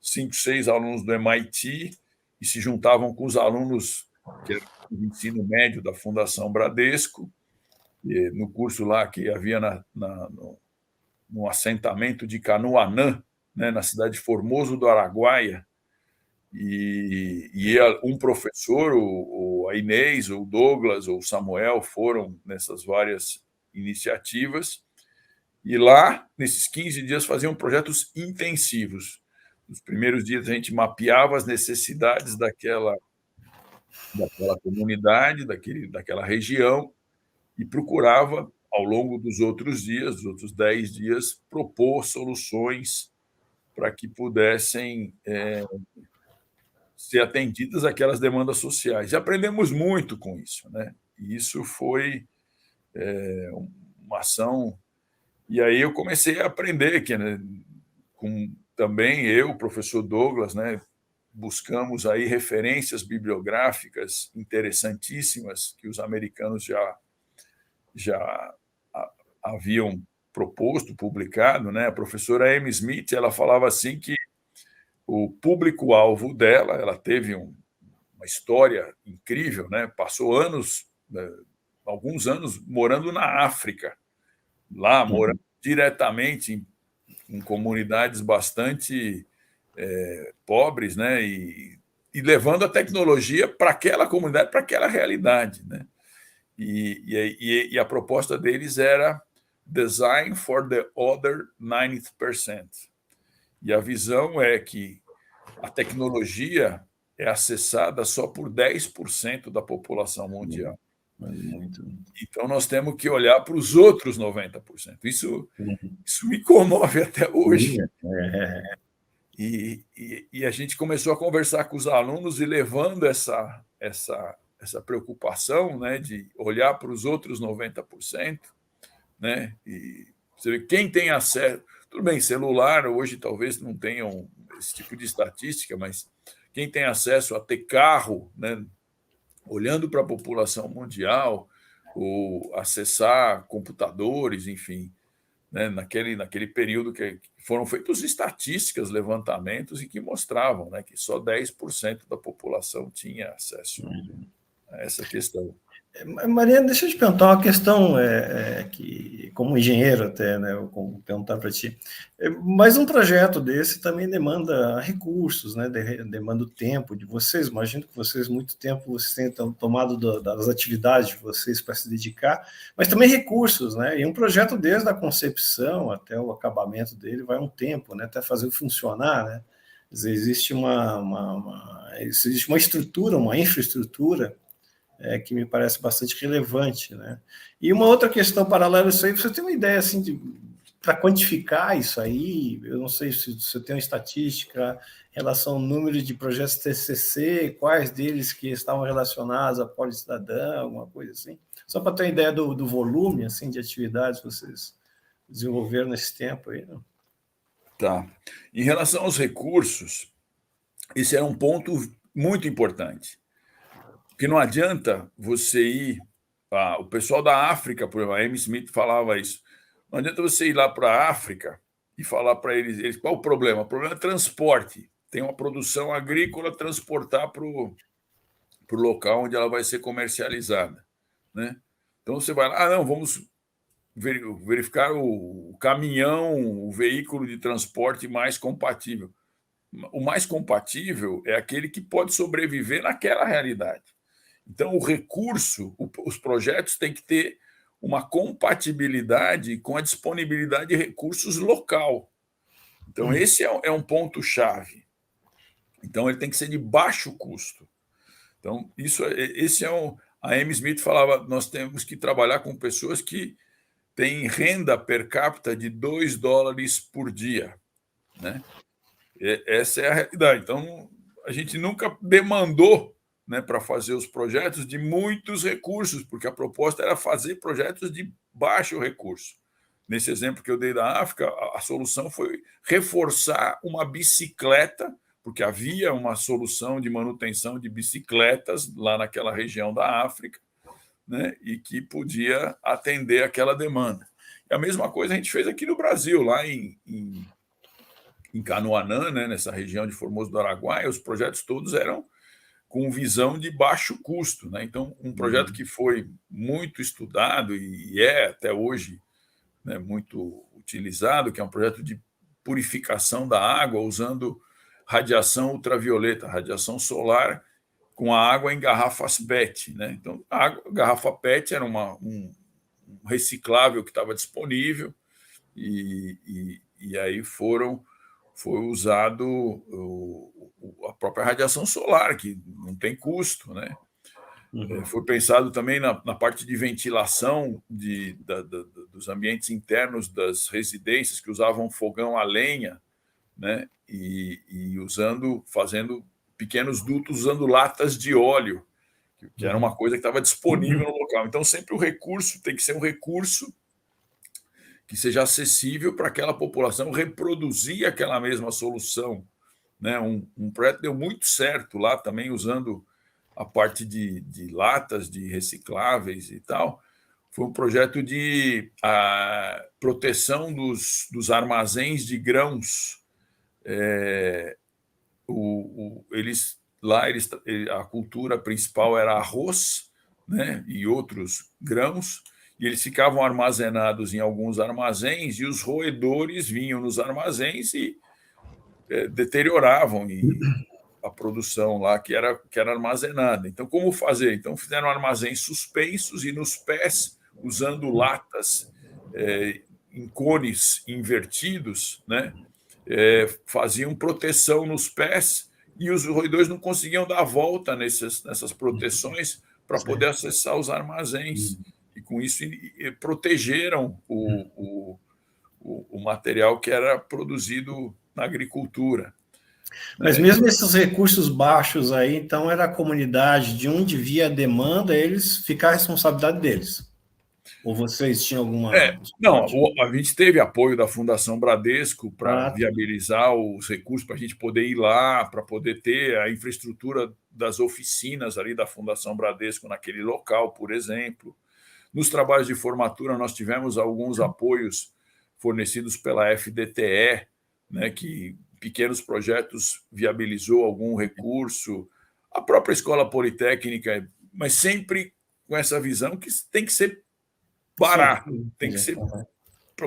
5, 6 alunos do MIT, e se juntavam com os alunos que eram do ensino médio da Fundação Bradesco, no curso lá que havia no assentamento de Canoanã, né, na cidade de Formoso do Araguaia, e um professor, a Inês, o Douglas, ou o Samuel, foram nessas várias iniciativas, e lá, nesses 15 dias, faziam projetos intensivos. Nos primeiros dias, a gente mapeava as necessidades daquela comunidade, daquela região, e procurava, ao longo dos outros dias, dos outros 10 dias, propor soluções para que pudessem ser atendidas aquelas demandas sociais. E aprendemos muito com isso, né? E isso foi uma ação. E aí eu comecei a aprender que, né, também eu, o professor Douglas, né, buscamos aí referências bibliográficas interessantíssimas que os americanos já haviam proposto, publicado, né? A professora Amy Smith, ela falava assim que o público-alvo dela, ela teve uma história incrível, né? Passou alguns anos morando na África, lá morando diretamente em comunidades bastante pobres, né? E levando a tecnologia para aquela comunidade, para aquela realidade, né? E a proposta deles era Design for the Other 90%. E a visão é que a tecnologia é acessada só por 10% da população mundial. Então, nós temos que olhar para os outros 90%. Isso me comove até hoje. E a gente começou a conversar com os alunos e levando essa preocupação, né, de olhar para os outros 90%, né, e você vê quem tem acesso. Tudo bem, celular hoje talvez não tenham esse tipo de estatística, mas quem tem acesso a ter carro, né, olhando para a população mundial, ou acessar computadores, enfim, né, naquele período que foram feitas estatísticas, levantamentos, e que mostravam, né, que só 10% da população tinha acesso a essa questão. Mariana, deixa eu te perguntar uma questão que, como engenheiro até, né, eu vou perguntar para ti. Mas um projeto desse também demanda recursos, né, demanda o tempo de vocês. Imagino que vocês, muito tempo, vocês tenham tomado das atividades de vocês para se dedicar, mas também recursos, né? E um projeto desde a concepção até o acabamento dele vai um tempo, né, até fazer funcionar, né? Quer dizer, existe uma estrutura, uma infraestrutura que me parece bastante relevante, né? E uma outra questão paralela a isso aí, você tem uma ideia assim para quantificar isso aí, eu não sei se você tem uma estatística em relação ao número de projetos TCC, quais deles que estavam relacionados à Poli Cidadã, alguma coisa assim. Só para ter uma ideia do volume assim, de atividades que vocês desenvolveram nesse tempo aí. Né? Tá. Em relação aos recursos, esse é um ponto muito importante. Porque não adianta você ir... o pessoal da África, por exemplo, a Amy Smith falava isso. Não adianta você ir lá para a África e falar para eles qual o problema. O problema é transporte. Tem uma produção agrícola, transportar para o local onde ela vai ser comercializada. Né? Então você vai lá, não, vamos verificar o caminhão, o veículo de transporte mais compatível. O mais compatível é aquele que pode sobreviver naquela realidade. Então, o recurso, os projetos têm que ter uma compatibilidade com a disponibilidade de recursos local. Então, esse é um ponto-chave. Então, ele tem que ser de baixo custo. Então, esse é um... A Amy Smith falava, nós temos que trabalhar com pessoas que têm renda per capita de $2 por dia. Né? Essa é a realidade. Então, a gente nunca demandou, né, para fazer os projetos de muitos recursos, porque a proposta era fazer projetos de baixo recurso. Nesse exemplo que eu dei da África, a solução foi reforçar uma bicicleta, porque havia uma solução de manutenção de bicicletas lá naquela região da África, né, e que podia atender aquela demanda. E a mesma coisa a gente fez aqui no Brasil, lá em Canoanã, né, nessa região de Formoso do Araguaia, os projetos todos eram com visão de baixo custo. Né? Então, um projeto que foi muito estudado e é até hoje, né, muito utilizado, que é um projeto de purificação da água usando radiação ultravioleta, radiação solar, com a água em garrafas PET. Né? Então, a garrafa PET era um reciclável que estava disponível e aí foi usado a própria radiação solar, que não tem custo. Né? Foi pensado também na parte de ventilação dos ambientes internos das residências, que usavam fogão a lenha, né? e fazendo pequenos dutos usando latas de óleo, que era uma coisa que estava disponível no local. Então, sempre o recurso tem que ser um recurso que seja acessível para aquela população reproduzir aquela mesma solução. Né? Um projeto deu muito certo lá também, usando a parte de latas, de recicláveis e tal. Foi um projeto de proteção dos armazéns de grãos. A cultura principal era arroz, né? E outros grãos, e eles ficavam armazenados em alguns armazéns, e os roedores vinham nos armazéns e deterioravam a produção lá que era armazenada. Então, como fazer? Então, fizeram armazéns suspensos e nos pés, usando latas em cones invertidos, né? Faziam proteção nos pés, e os roedores não conseguiam dar a volta nessas proteções para poder acessar os armazéns. E, com isso, protegeram o material que era produzido na agricultura. Mas mesmo esses recursos baixos aí, então era a comunidade de onde via a demanda, eles ficar a responsabilidade deles. Ou vocês tinham alguma... Não, a gente teve apoio da Fundação Bradesco para viabilizar os recursos, para a gente poder ir lá, para poder ter a infraestrutura das oficinas ali da Fundação Bradesco naquele local, por exemplo. Nos trabalhos de formatura, nós tivemos alguns apoios fornecidos pela FDTE, né, que pequenos projetos viabilizou algum recurso, a própria Escola Politécnica, mas sempre com essa visão que tem que ser barato, tem que ser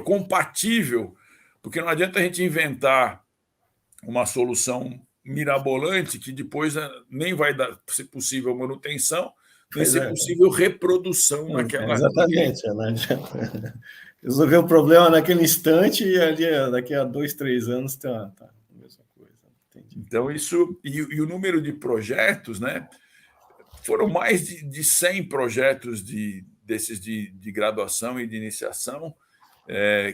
compatível, porque não adianta a gente inventar uma solução mirabolante que depois nem vai ser possível manutenção, nem ser possível reprodução naquela... Exatamente. Resolver o problema naquele instante e ali, daqui a 2, 3 anos tá a mesma coisa. Entendi. Então, isso... E o número de projetos, né? Foram mais de 100 projetos desses de graduação e de iniciação,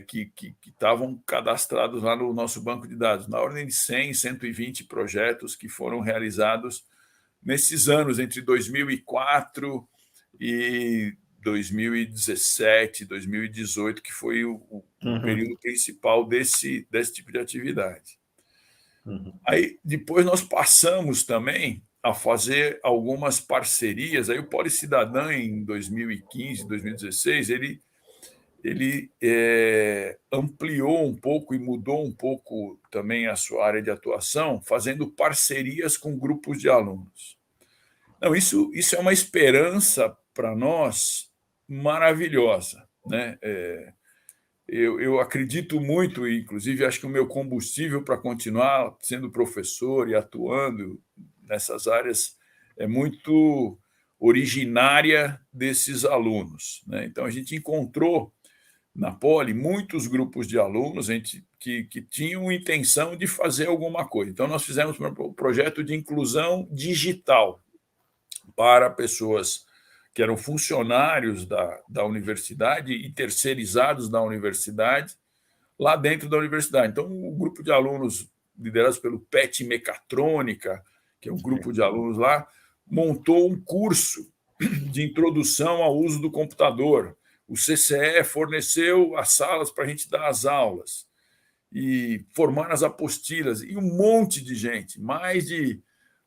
que estavam cadastrados lá no nosso banco de dados, na ordem de 100, 120 projetos que foram realizados nesses anos, entre 2004 e 2017, 2018, que foi o período principal desse tipo de atividade. Aí, depois, nós passamos também a fazer algumas parcerias. Aí, o Policidadã, em 2015, 2016, ele ampliou um pouco e mudou um pouco também a sua área de atuação, fazendo parcerias com grupos de alunos. Não, isso é uma esperança para nós maravilhosa, né? Eu acredito muito, e inclusive acho que o meu combustível para continuar sendo professor e atuando nessas áreas é muito originária desses alunos, né? Então, a gente encontrou na Poli muitos grupos de alunos que tinham intenção de fazer alguma coisa. Então, nós fizemos um projeto de inclusão digital para pessoas que eram funcionários da universidade e terceirizados da universidade, lá dentro da universidade. Então, o grupo de alunos liderados pelo PET Mecatrônica, que é um grupo de alunos lá, montou um curso de introdução ao uso do computador. O CCE forneceu as salas para a gente dar as aulas e formar as apostilas, e um monte de gente, mais de,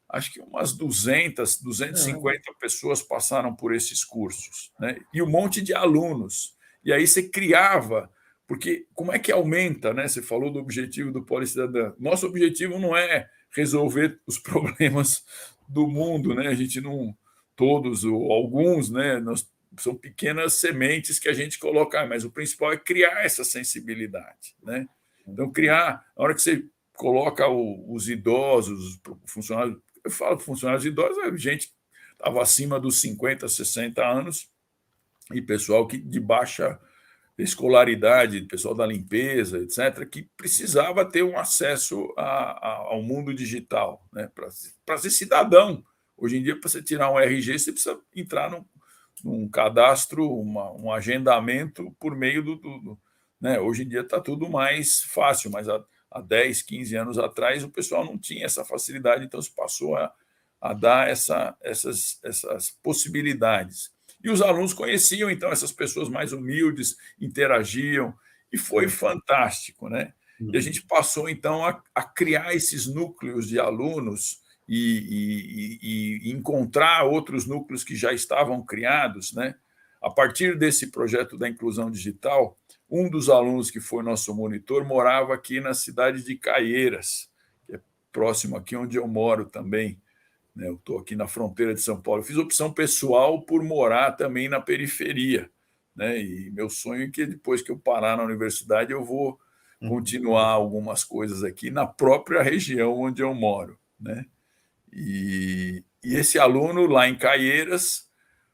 acho que umas 200, 250 pessoas passaram por esses cursos, né? E um monte de alunos. E aí você criava, porque como é que aumenta, né? Você falou do objetivo do Policidadã. Nosso objetivo não é resolver os problemas do mundo, né? A gente não, todos ou alguns, né? São pequenas sementes que a gente coloca, mas o principal é criar essa sensibilidade, né? Então, criar, na hora que você coloca os idosos, os funcionários, eu falo funcionários idosos, é gente que estava acima dos 50, 60 anos, e pessoal de baixa escolaridade, pessoal da limpeza, etc., que precisava ter um acesso ao mundo digital, né? Para ser cidadão. Hoje em dia, para você tirar um RG, você precisa entrar num cadastro, um agendamento por meio né? Hoje em dia está tudo mais fácil, mas há 10, 15 anos atrás o pessoal não tinha essa facilidade, então se passou a dar essas possibilidades. E os alunos conheciam, então, essas pessoas mais humildes, interagiam, e foi fantástico, né? E a gente passou, então, a criar esses núcleos de alunos e encontrar outros núcleos que já estavam criados, né? A partir desse projeto da inclusão digital, um dos alunos que foi nosso monitor morava aqui na cidade de Caieiras, que é próximo aqui onde eu moro também. Eu estou aqui na fronteira de São Paulo. Eu fiz opção pessoal por morar também na periferia, né? E meu sonho é que depois que eu parar na universidade eu vou continuar algumas coisas aqui na própria região onde eu moro, né? E esse aluno lá em Caieiras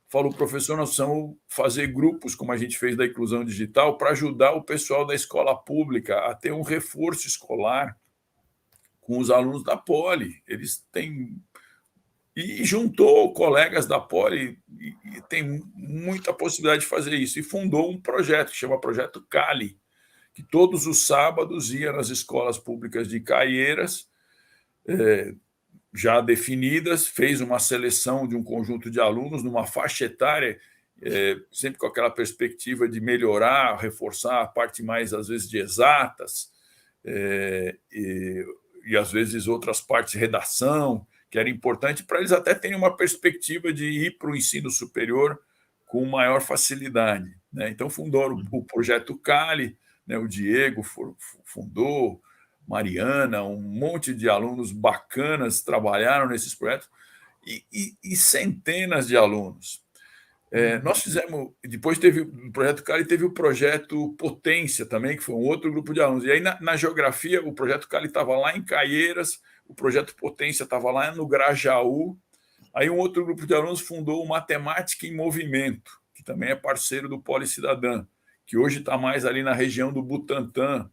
falou: professor, nós precisamos fazer grupos, como a gente fez da inclusão digital, para ajudar o pessoal da escola pública a ter um reforço escolar com os alunos da Poli. Eles têm... E juntou colegas da Poli e tem muita possibilidade de fazer isso. E fundou um projeto que chama Projeto Cali, que todos os sábados ia nas escolas públicas de Caieiras, já definidas, fez uma seleção de um conjunto de alunos numa faixa etária, sempre com aquela perspectiva de melhorar, reforçar a parte mais, às vezes, de exatas, e às vezes outras partes de redação, que era importante para eles até terem uma perspectiva de ir para o ensino superior com maior facilidade, né? Então, fundou o Projeto Cali, né? O Diego fundou, Mariana, um monte de alunos bacanas trabalharam nesses projetos, e centenas de alunos. Nós fizemos, depois teve o Projeto Cali, teve o Projeto Potência também, que foi um outro grupo de alunos. E aí, na geografia, o Projeto Cali estava lá em Caieiras, o Projeto Potência estava lá no Grajaú. Aí um outro grupo de alunos fundou o Matemática em Movimento, que também é parceiro do Policidadã, que hoje está mais ali na região do Butantã,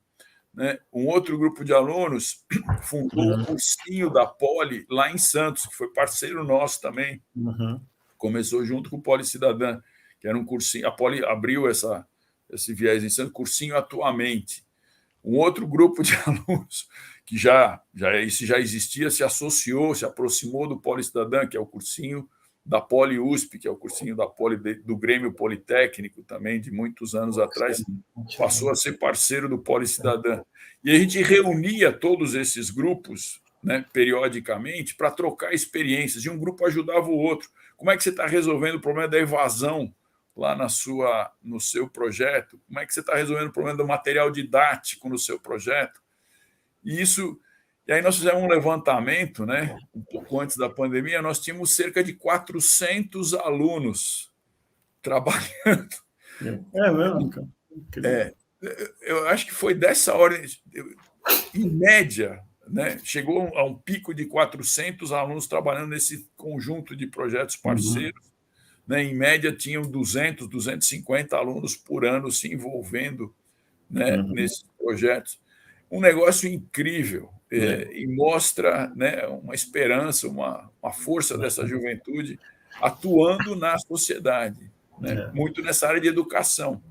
né? Um outro grupo de alunos fundou o cursinho da Poli lá em Santos, que foi parceiro nosso também. Começou junto com o Policidadã, que era um cursinho. A Poli abriu esse viés em ensino, cursinho atualmente. Um outro grupo de alunos que isso já existia, se associou, se aproximou do Poli Cidadã, que é o cursinho da Poli USP, que é o cursinho do Grêmio Politécnico também, de muitos anos atrás, passou a ser parceiro do Poli Cidadã. E a gente reunia todos esses grupos, né, periodicamente, para trocar experiências, e um grupo ajudava o outro. Como é que você está resolvendo o problema da evasão lá no seu projeto? Como é que você está resolvendo o problema do material didático no seu projeto? E aí nós fizemos um levantamento, né? Um pouco antes da pandemia, nós tínhamos cerca de 400 alunos trabalhando. É mesmo, cara? Eu acho que foi dessa ordem, em média, né? Chegou a um pico de 400 alunos trabalhando nesse conjunto de projetos parceiros. Né? Em média, tinham 200, 250 alunos por ano se envolvendo, né, nesses projetos. Um negócio incrível, e mostra, né, uma esperança, uma força dessa juventude atuando na sociedade, né, muito nessa área de educação.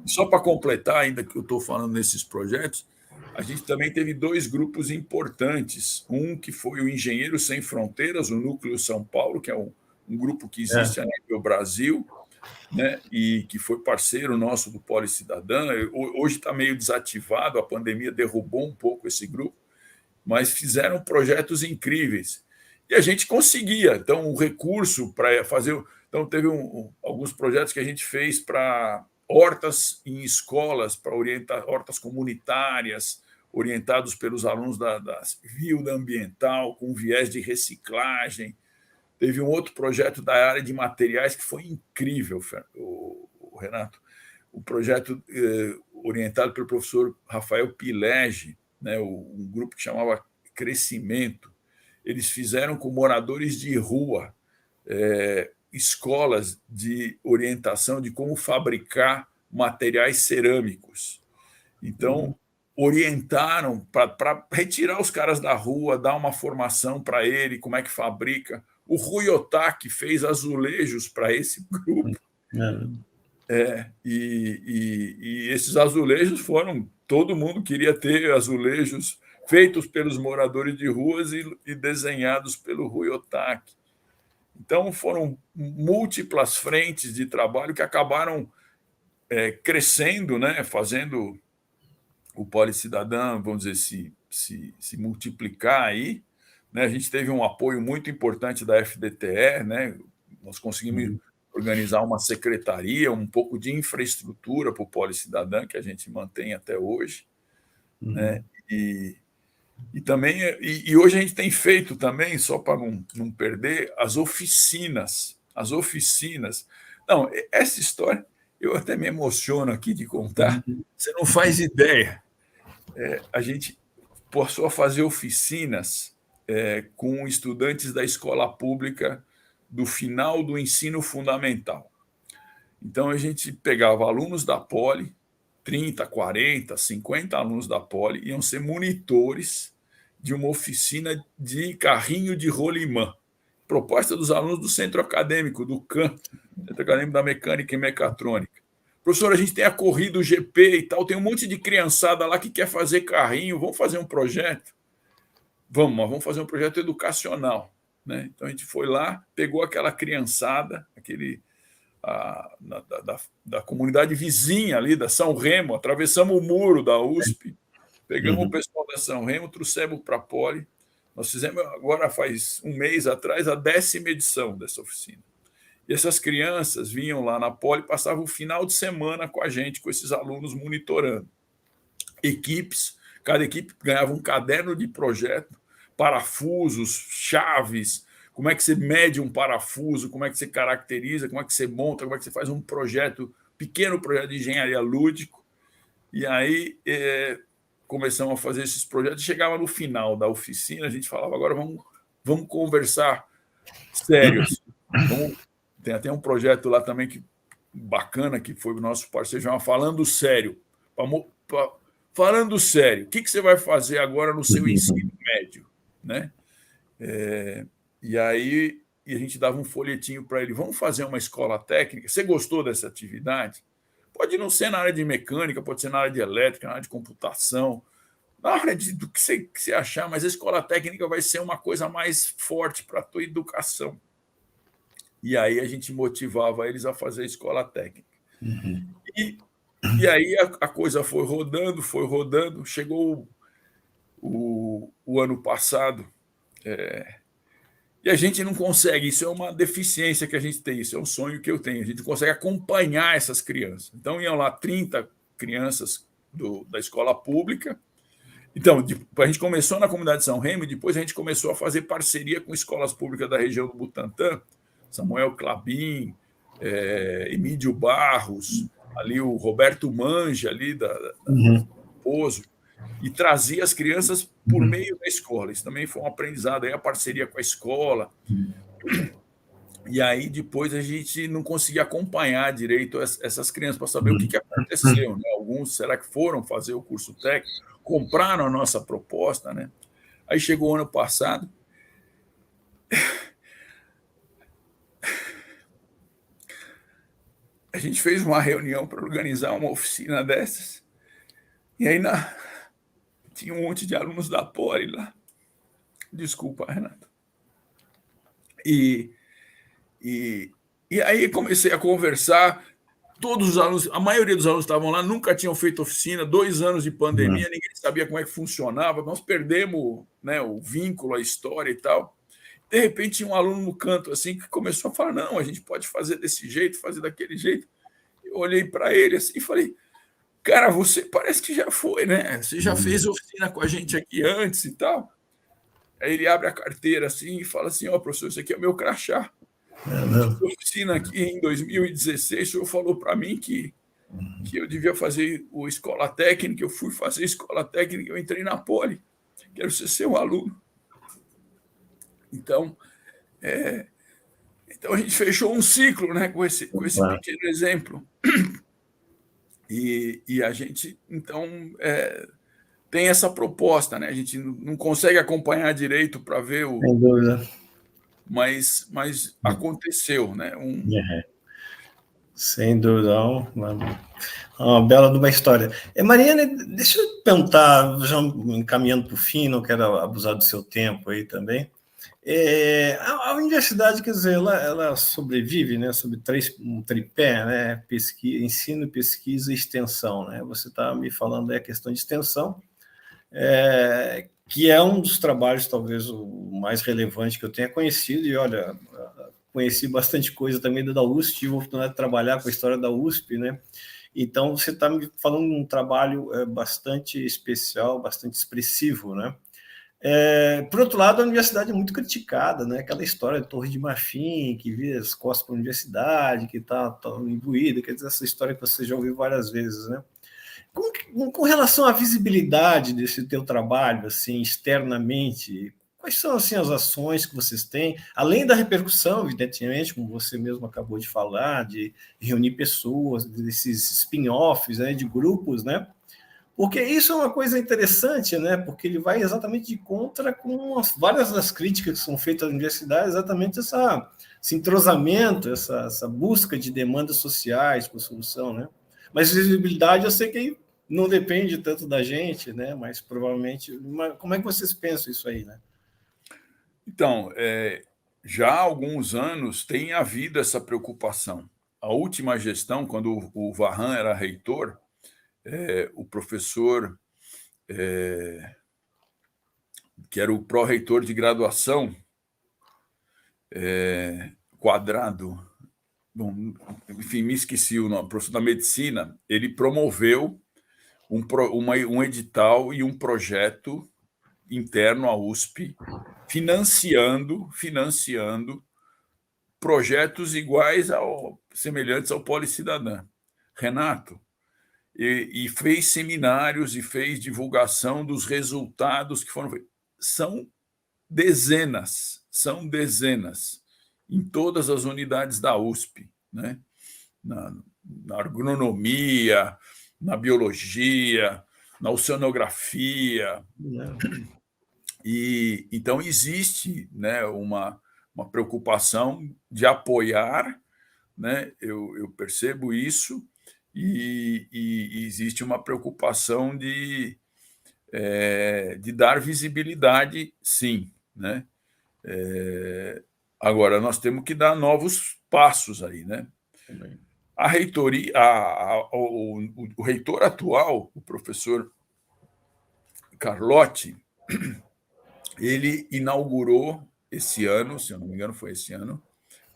Só para completar, ainda que eu estou falando nesses projetos, a gente também teve 2 grupos importantes. Um que foi o Engenheiros Sem Fronteiras, o Núcleo São Paulo, que é um grupo que existe a nível Brasil, né, e que foi parceiro nosso do Poli Cidadã. Hoje está meio desativado, a pandemia derrubou um pouco esse grupo, mas fizeram projetos incríveis. E a gente conseguia. Então, o recurso para fazer. Então, teve alguns projetos que a gente fez para hortas em escolas, para orientar hortas comunitárias, orientados pelos alunos da Vilda Ambiental, com viés de reciclagem. Teve um outro projeto da área de materiais que foi incrível, Renato. O projeto orientado pelo professor Rafael Pilege, né, um grupo que chamava Crescimento. Eles fizeram com moradores de rua escolas de orientação de como fabricar materiais cerâmicos. Então, orientaram para retirar os caras da rua, dar uma formação para ele, como é que fabrica. O Rui Otaki fez azulejos para esse grupo. E esses azulejos foram... Todo mundo queria ter azulejos feitos pelos moradores de ruas e desenhados pelo Rui Otaki. Então, foram múltiplas frentes de trabalho que acabaram crescendo, né, fazendo o Poli Cidadã, vamos dizer, se multiplicar aí. Né? A gente teve um apoio muito importante da FDTE, né? Nós conseguimos organizar uma secretaria, um pouco de infraestrutura para o Poli Cidadã, que a gente mantém até hoje. Né? E hoje a gente tem feito também, só para não perder, as oficinas. Não, essa história, eu até me emociono aqui de contar, você não faz ideia. A gente passou a fazer oficinas com estudantes da escola pública do final do ensino fundamental. Então, a gente pegava alunos da Poli, 30, 40, 50 alunos da Poli, iam ser monitores de uma oficina de carrinho de rolimã, proposta dos alunos do Centro Acadêmico, do CAM, Centro Acadêmico da Mecânica e Mecatrônica. Professor, a gente tem a corrida, o GP e tal, tem um monte de criançada lá que quer fazer carrinho, vamos fazer um projeto? Vamos fazer um projeto educacional. Né? Então, a gente foi lá, pegou aquela criançada, da comunidade vizinha ali, da São Remo, atravessamos o muro da USP, pegamos o pessoal da São Remo, trouxemos para a Poli. Nós fizemos, agora faz um mês atrás, a 10ª edição dessa oficina. E essas crianças vinham lá na Poli, passavam o final de semana com a gente, com esses alunos monitorando. Equipes, cada equipe ganhava um caderno de projeto, parafusos, chaves, como é que você mede um parafuso, como é que você caracteriza, como é que você monta, como é que você faz um pequeno projeto de engenharia lúdico. E aí começamos a fazer esses projetos. Chegava no final da oficina, a gente falava, agora vamos conversar sério. Tem até um projeto lá também bacana, que foi o nosso parceiro, chama Falando Sério. Falando sério, o que você vai fazer agora no seu ensino médio? Né? E aí a gente dava um folhetinho para ele, vamos fazer uma escola técnica? Você gostou dessa atividade? Pode não ser na área de mecânica, pode ser na área de elétrica, na área de computação, na área do que você achar, mas a escola técnica vai ser uma coisa mais forte para a tua educação. E aí a gente motivava eles a fazer a escola técnica. E aí a coisa foi rodando, chegou o ano passado, e a gente não consegue, isso é uma deficiência que a gente tem, isso é um sonho que eu tenho, a gente não consegue acompanhar essas crianças. Então iam lá 30 crianças da escola pública. Então, a gente começou na comunidade de São Remo e depois a gente começou a fazer parceria com escolas públicas da região do Butantã, Samuel Clabin, Emílio Barros, ali o Roberto Manja, ali da Pozo, e trazia as crianças por meio da escola. Isso também foi um aprendizado, aí a parceria com a escola. E aí depois a gente não conseguia acompanhar direito essas crianças para saber o que aconteceu. Né? Alguns, será que foram fazer o curso técnico? Compraram a nossa proposta, né? Aí chegou o ano passado, a gente fez uma reunião para organizar uma oficina dessas, e aí tinha um monte de alunos da Poli lá. Desculpa, Renato. E aí comecei a conversar, todos os alunos, a maioria dos alunos estavam lá, nunca tinham feito oficina, 2 anos de pandemia, ninguém sabia como é que funcionava, nós perdemos, né, o vínculo, a história e tal. De repente, tinha um aluno no canto assim que começou a falar: não, a gente pode fazer desse jeito, fazer daquele jeito. Eu olhei para ele assim e falei: cara, você parece que já foi, né? Você já fez oficina com a gente aqui antes e tal. Aí ele abre a carteira assim e fala assim: ó, professor, isso aqui é o meu crachá. Fiz oficina aqui em 2016, o senhor falou para mim que eu devia fazer o escola técnica, eu fui fazer escola técnica, eu entrei na Poli, quero ser seu aluno. Então, a gente fechou um ciclo, né, com esse pequeno exemplo. E a gente, então, tem essa proposta, né? A gente não consegue acompanhar direito para ver Sem dúvida. Mas aconteceu, né? Sem dúvida, uma bela de uma história. Mariana, deixa eu perguntar, já encaminhando para o fim, não quero abusar do seu tempo aí também. A universidade, quer dizer, ela sobrevive, né, sobre um tripé, né, ensino, pesquisa e extensão, né? Você está me falando aí a questão de extensão, que é um dos trabalhos talvez o mais relevante que eu tenha conhecido, e olha, conheci bastante coisa também da USP, tive a oportunidade de trabalhar com a história da USP, né? Então você está me falando de um trabalho bastante especial, bastante expressivo, né? Por outro lado, a universidade é muito criticada, né? Aquela história de Torre de Marfim, que vira as costas para a universidade, que está imbuída, quer dizer, essa história que você já ouviu várias vezes, né? Com relação à visibilidade desse teu trabalho, assim, externamente, quais são, assim, as ações que vocês têm, além da repercussão, evidentemente, como você mesmo acabou de falar, de reunir pessoas, desses spin-offs, né, de grupos, né? Porque isso é uma coisa interessante, né? Porque ele vai exatamente de contra com várias das críticas que são feitas à universidade, exatamente esse entrosamento, essa busca de demandas sociais por solução, né? Mas visibilidade eu sei que não depende tanto da gente, né? Mas provavelmente, como é que vocês pensam isso aí, né? Então, já há alguns anos tem havido essa preocupação. A última gestão, quando o Varran era reitor, o professor, que era o pró-reitor de graduação, Quadrado, bom, enfim, me esqueci o nome, professor da medicina, ele promoveu um edital e um projeto interno à USP, financiando projetos semelhantes ao Policidadã. Renato, e fez seminários e fez divulgação dos resultados que foram feitos. São dezenas em todas as unidades da USP, né? Na agronomia, na biologia, na oceanografia. E então existe, né, uma preocupação de apoiar, né? Eu percebo isso, e existe uma preocupação de dar visibilidade, sim, né? Agora, nós temos que dar novos passos aí, né? A reitoria, o reitor atual, o professor Carlotti, ele inaugurou esse ano, se eu não me engano, foi esse ano,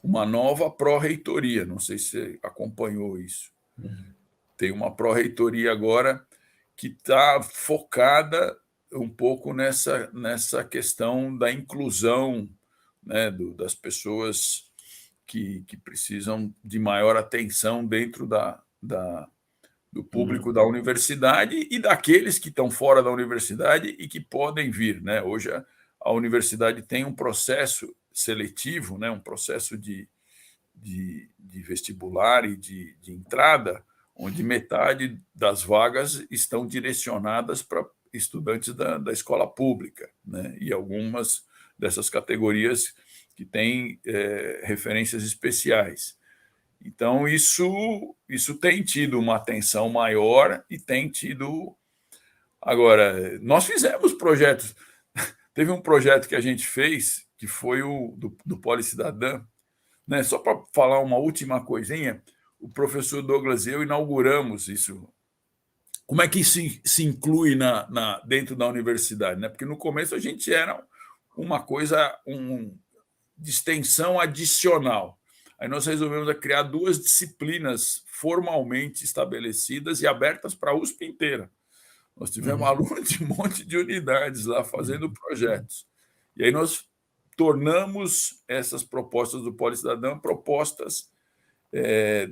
uma nova pró-reitoria. Não sei se você acompanhou isso. Tem uma pró-reitoria agora que está focada um pouco nessa questão da inclusão, né, das pessoas que precisam de maior atenção dentro do público da universidade e daqueles que estão fora da universidade e que podem vir, né? Hoje a universidade tem um processo seletivo, né? Um processo de vestibular e de entrada, onde metade das vagas estão direcionadas para estudantes da escola pública, né? E algumas dessas categorias que têm referências especiais. Então, isso tem tido uma atenção maior e tem tido. Agora, nós fizemos projetos. Teve um projeto que a gente fez, que foi o do Policidadã, né? Só para falar uma última coisinha, o professor Douglas e eu inauguramos isso. Como é que se inclui dentro da universidade, né? Porque no começo a gente era uma coisa de extensão adicional. Aí nós resolvemos criar 2 disciplinas formalmente estabelecidas e abertas para a USP inteira. Nós tivemos alunos de um monte de unidades lá fazendo projetos. E aí nós tornamos essas propostas do Policidadã propostas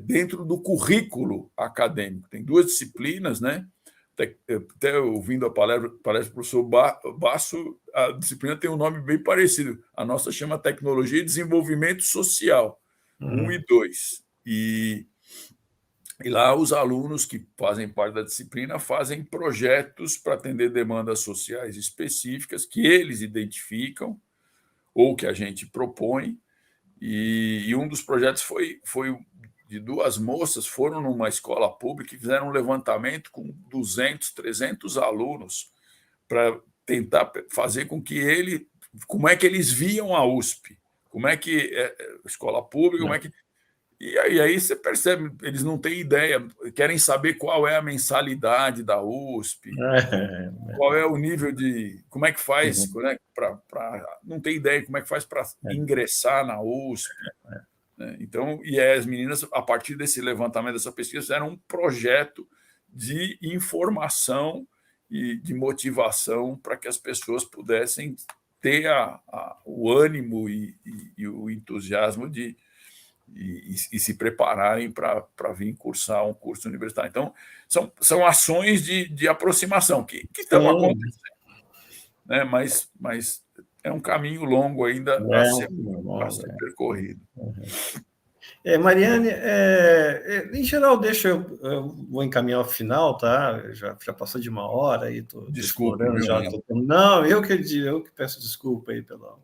dentro do currículo acadêmico. Tem 2 disciplinas, né? Até ouvindo a palestra do professor Basso, a disciplina tem um nome bem parecido. A nossa chama Tecnologia e Desenvolvimento Social, 1 e 2. E lá os alunos que fazem parte da disciplina fazem projetos para atender demandas sociais específicas que eles identificam ou que a gente propõe. E um dos projetos foi de 2 moças, foram numa escola pública e fizeram um levantamento com 200, 300 alunos para tentar fazer com que como é que eles viam a USP, como é que escola pública, como é que... E aí você percebe, eles não têm ideia, querem saber qual é a mensalidade da USP, qual é o nível de... Como é que faz, né, não tem ideia como é que faz para ingressar na USP. Né? Então, e as meninas, a partir desse levantamento, dessa pesquisa, fizeram um projeto de informação e de motivação para que as pessoas pudessem ter o ânimo e o entusiasmo e se prepararem para vir cursar um curso universitário. Então, são ações de aproximação que estão acontecendo, né? Mas é um caminho longo ainda a ser percorrido. Mariane, em geral, eu vou encaminhar ao final, tá? Já passou de 1 hora aí, estou explorando já. Não, eu que peço desculpa aí pelo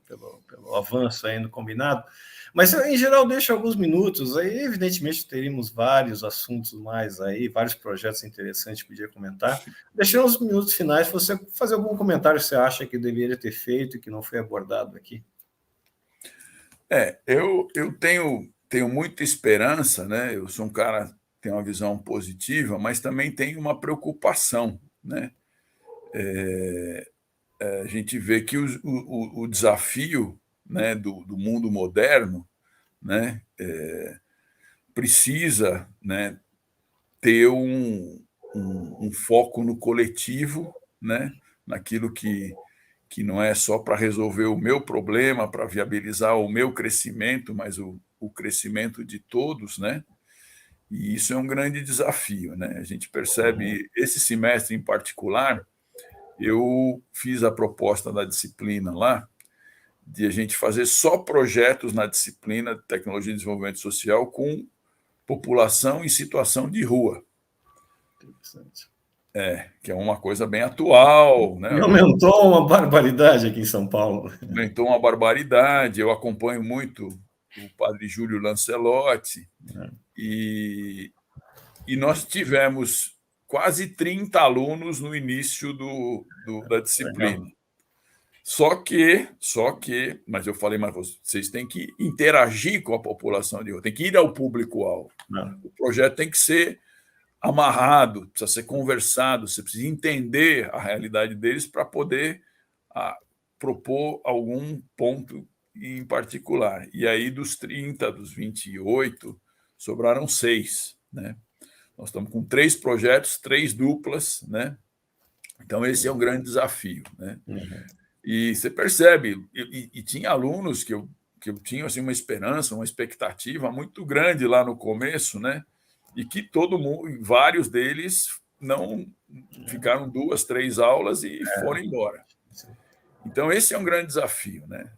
avanço aí no combinado. Mas, em geral, deixo alguns minutos. Aí, evidentemente, teríamos vários assuntos mais aí, vários projetos interessantes que podia comentar. Deixei uns minutos finais para você fazer algum comentário que você acha que deveria ter feito e que não foi abordado aqui. Eu tenho muita esperança, né? Eu sou um cara que tem uma visão positiva, mas também tenho uma preocupação, né? A gente vê que o desafio, né, do mundo moderno, né, precisa, né, ter um foco no coletivo, né, naquilo que não é só para resolver o meu problema, para viabilizar o meu crescimento, mas o crescimento de todos, né? E isso é um grande desafio, né? A gente percebe, esse semestre em particular, eu fiz a proposta da disciplina lá, de a gente fazer só projetos na disciplina de Tecnologia e Desenvolvimento Social com população em situação de rua. Interessante. Que é uma coisa bem atual, né? E aumentou uma barbaridade aqui em São Paulo. Aumentou uma barbaridade. Eu acompanho muito o padre Júlio Lancelotti, e E nós tivemos quase 30 alunos no início da disciplina. Legal. Só que, mas eu falei, mas vocês têm que interagir com a população de rua, tem que ir ao público-alvo. O projeto tem que ser amarrado, precisa ser conversado, você precisa entender a realidade deles para poder propor algum ponto em particular. E aí, dos 30, dos 28, sobraram 6, né? Nós estamos com 3 projetos, 3 duplas, né? Então, esse é um grande desafio, né? E você percebe, e tinha alunos que eu tinha assim, uma esperança, uma expectativa muito grande lá no começo, né? E que todo mundo, vários deles não ficaram 2, 3 aulas e foram embora. Então, esse é um grande desafio, né?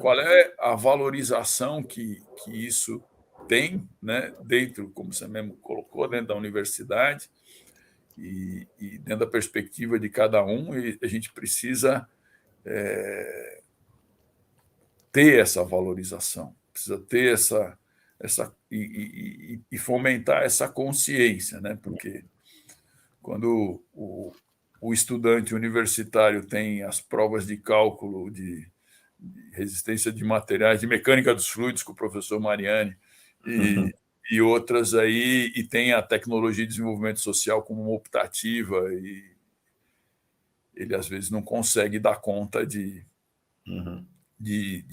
Qual é a valorização que isso tem, né? Dentro, como você mesmo colocou, dentro da universidade e dentro da perspectiva de cada um, e a gente precisa ter essa valorização, precisa ter essa e fomentar essa consciência, né? Porque quando o estudante universitário tem as provas de cálculo de resistência de materiais, de mecânica dos fluidos com o professor Mariani e outras aí, e tem a tecnologia de desenvolvimento social como uma optativa, e ele às vezes não consegue dar conta de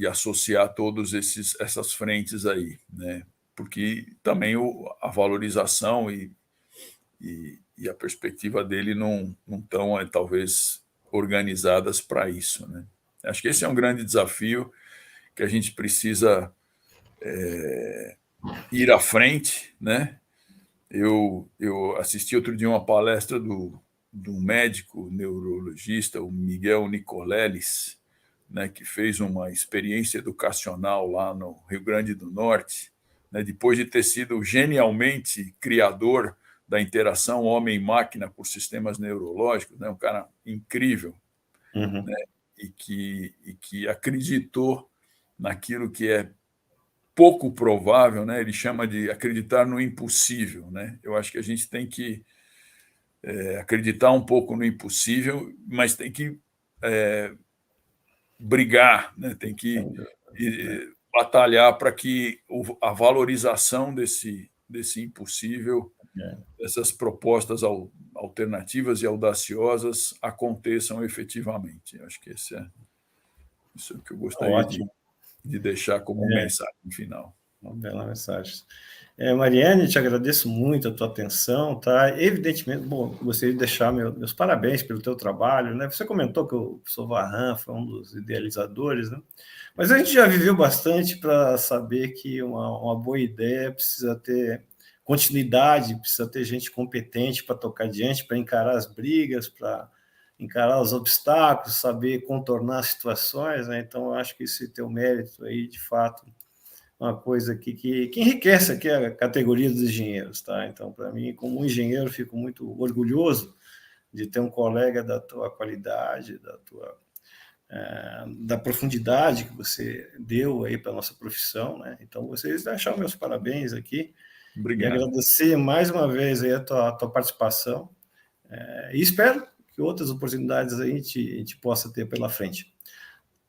associar todas essas frentes aí, né? Porque também a valorização e a perspectiva dele não estão, talvez, organizadas para isso, né? Acho que esse é um grande desafio que a gente precisa ir à frente, né? Eu assisti outro dia uma palestra do médico neurologista, o Miguel Nicoleles, né, que fez uma experiência educacional lá no Rio Grande do Norte, né, depois de ter sido genialmente criador da interação homem-máquina por sistemas neurológicos, né, um cara incrível, né, e que acreditou naquilo que é pouco provável, né? Ele chama de acreditar no impossível, né? Eu acho que a gente tem que acreditar um pouco no impossível, mas tem que brigar, né? Tem que batalhar para que a valorização desse impossível, essas propostas alternativas e audaciosas aconteçam efetivamente. Eu acho que isso é o que eu gostaria de deixar como mensagem final. Uma bela mensagem. Mariane, te agradeço muito a tua atenção, tá? Evidentemente, bom, gostaria de deixar meus parabéns pelo teu trabalho, né? Você comentou que o professor Varran foi um dos idealizadores, né? Mas a gente já viveu bastante para saber que uma boa ideia precisa ter continuidade, precisa ter gente competente para tocar adiante, para encarar as brigas, para encarar os obstáculos, saber contornar situações, né? Então, eu acho que esse teu mérito aí, de fato, uma coisa que enriquece aqui a categoria dos engenheiros, tá? Então, para mim, como engenheiro, fico muito orgulhoso de ter um colega da tua qualidade, da profundidade que você deu aí para a nossa profissão, né? Então, vocês deixaram meus parabéns aqui. Obrigado. E agradecer mais uma vez aí a tua participação. E espero que outras oportunidades aí a gente possa ter pela frente.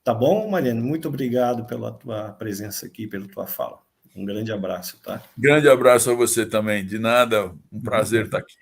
Tá bom, Mariane? Muito obrigado pela tua presença aqui, pela tua fala. Um grande abraço, tá? Grande abraço a você também. De nada, um prazer estar aqui.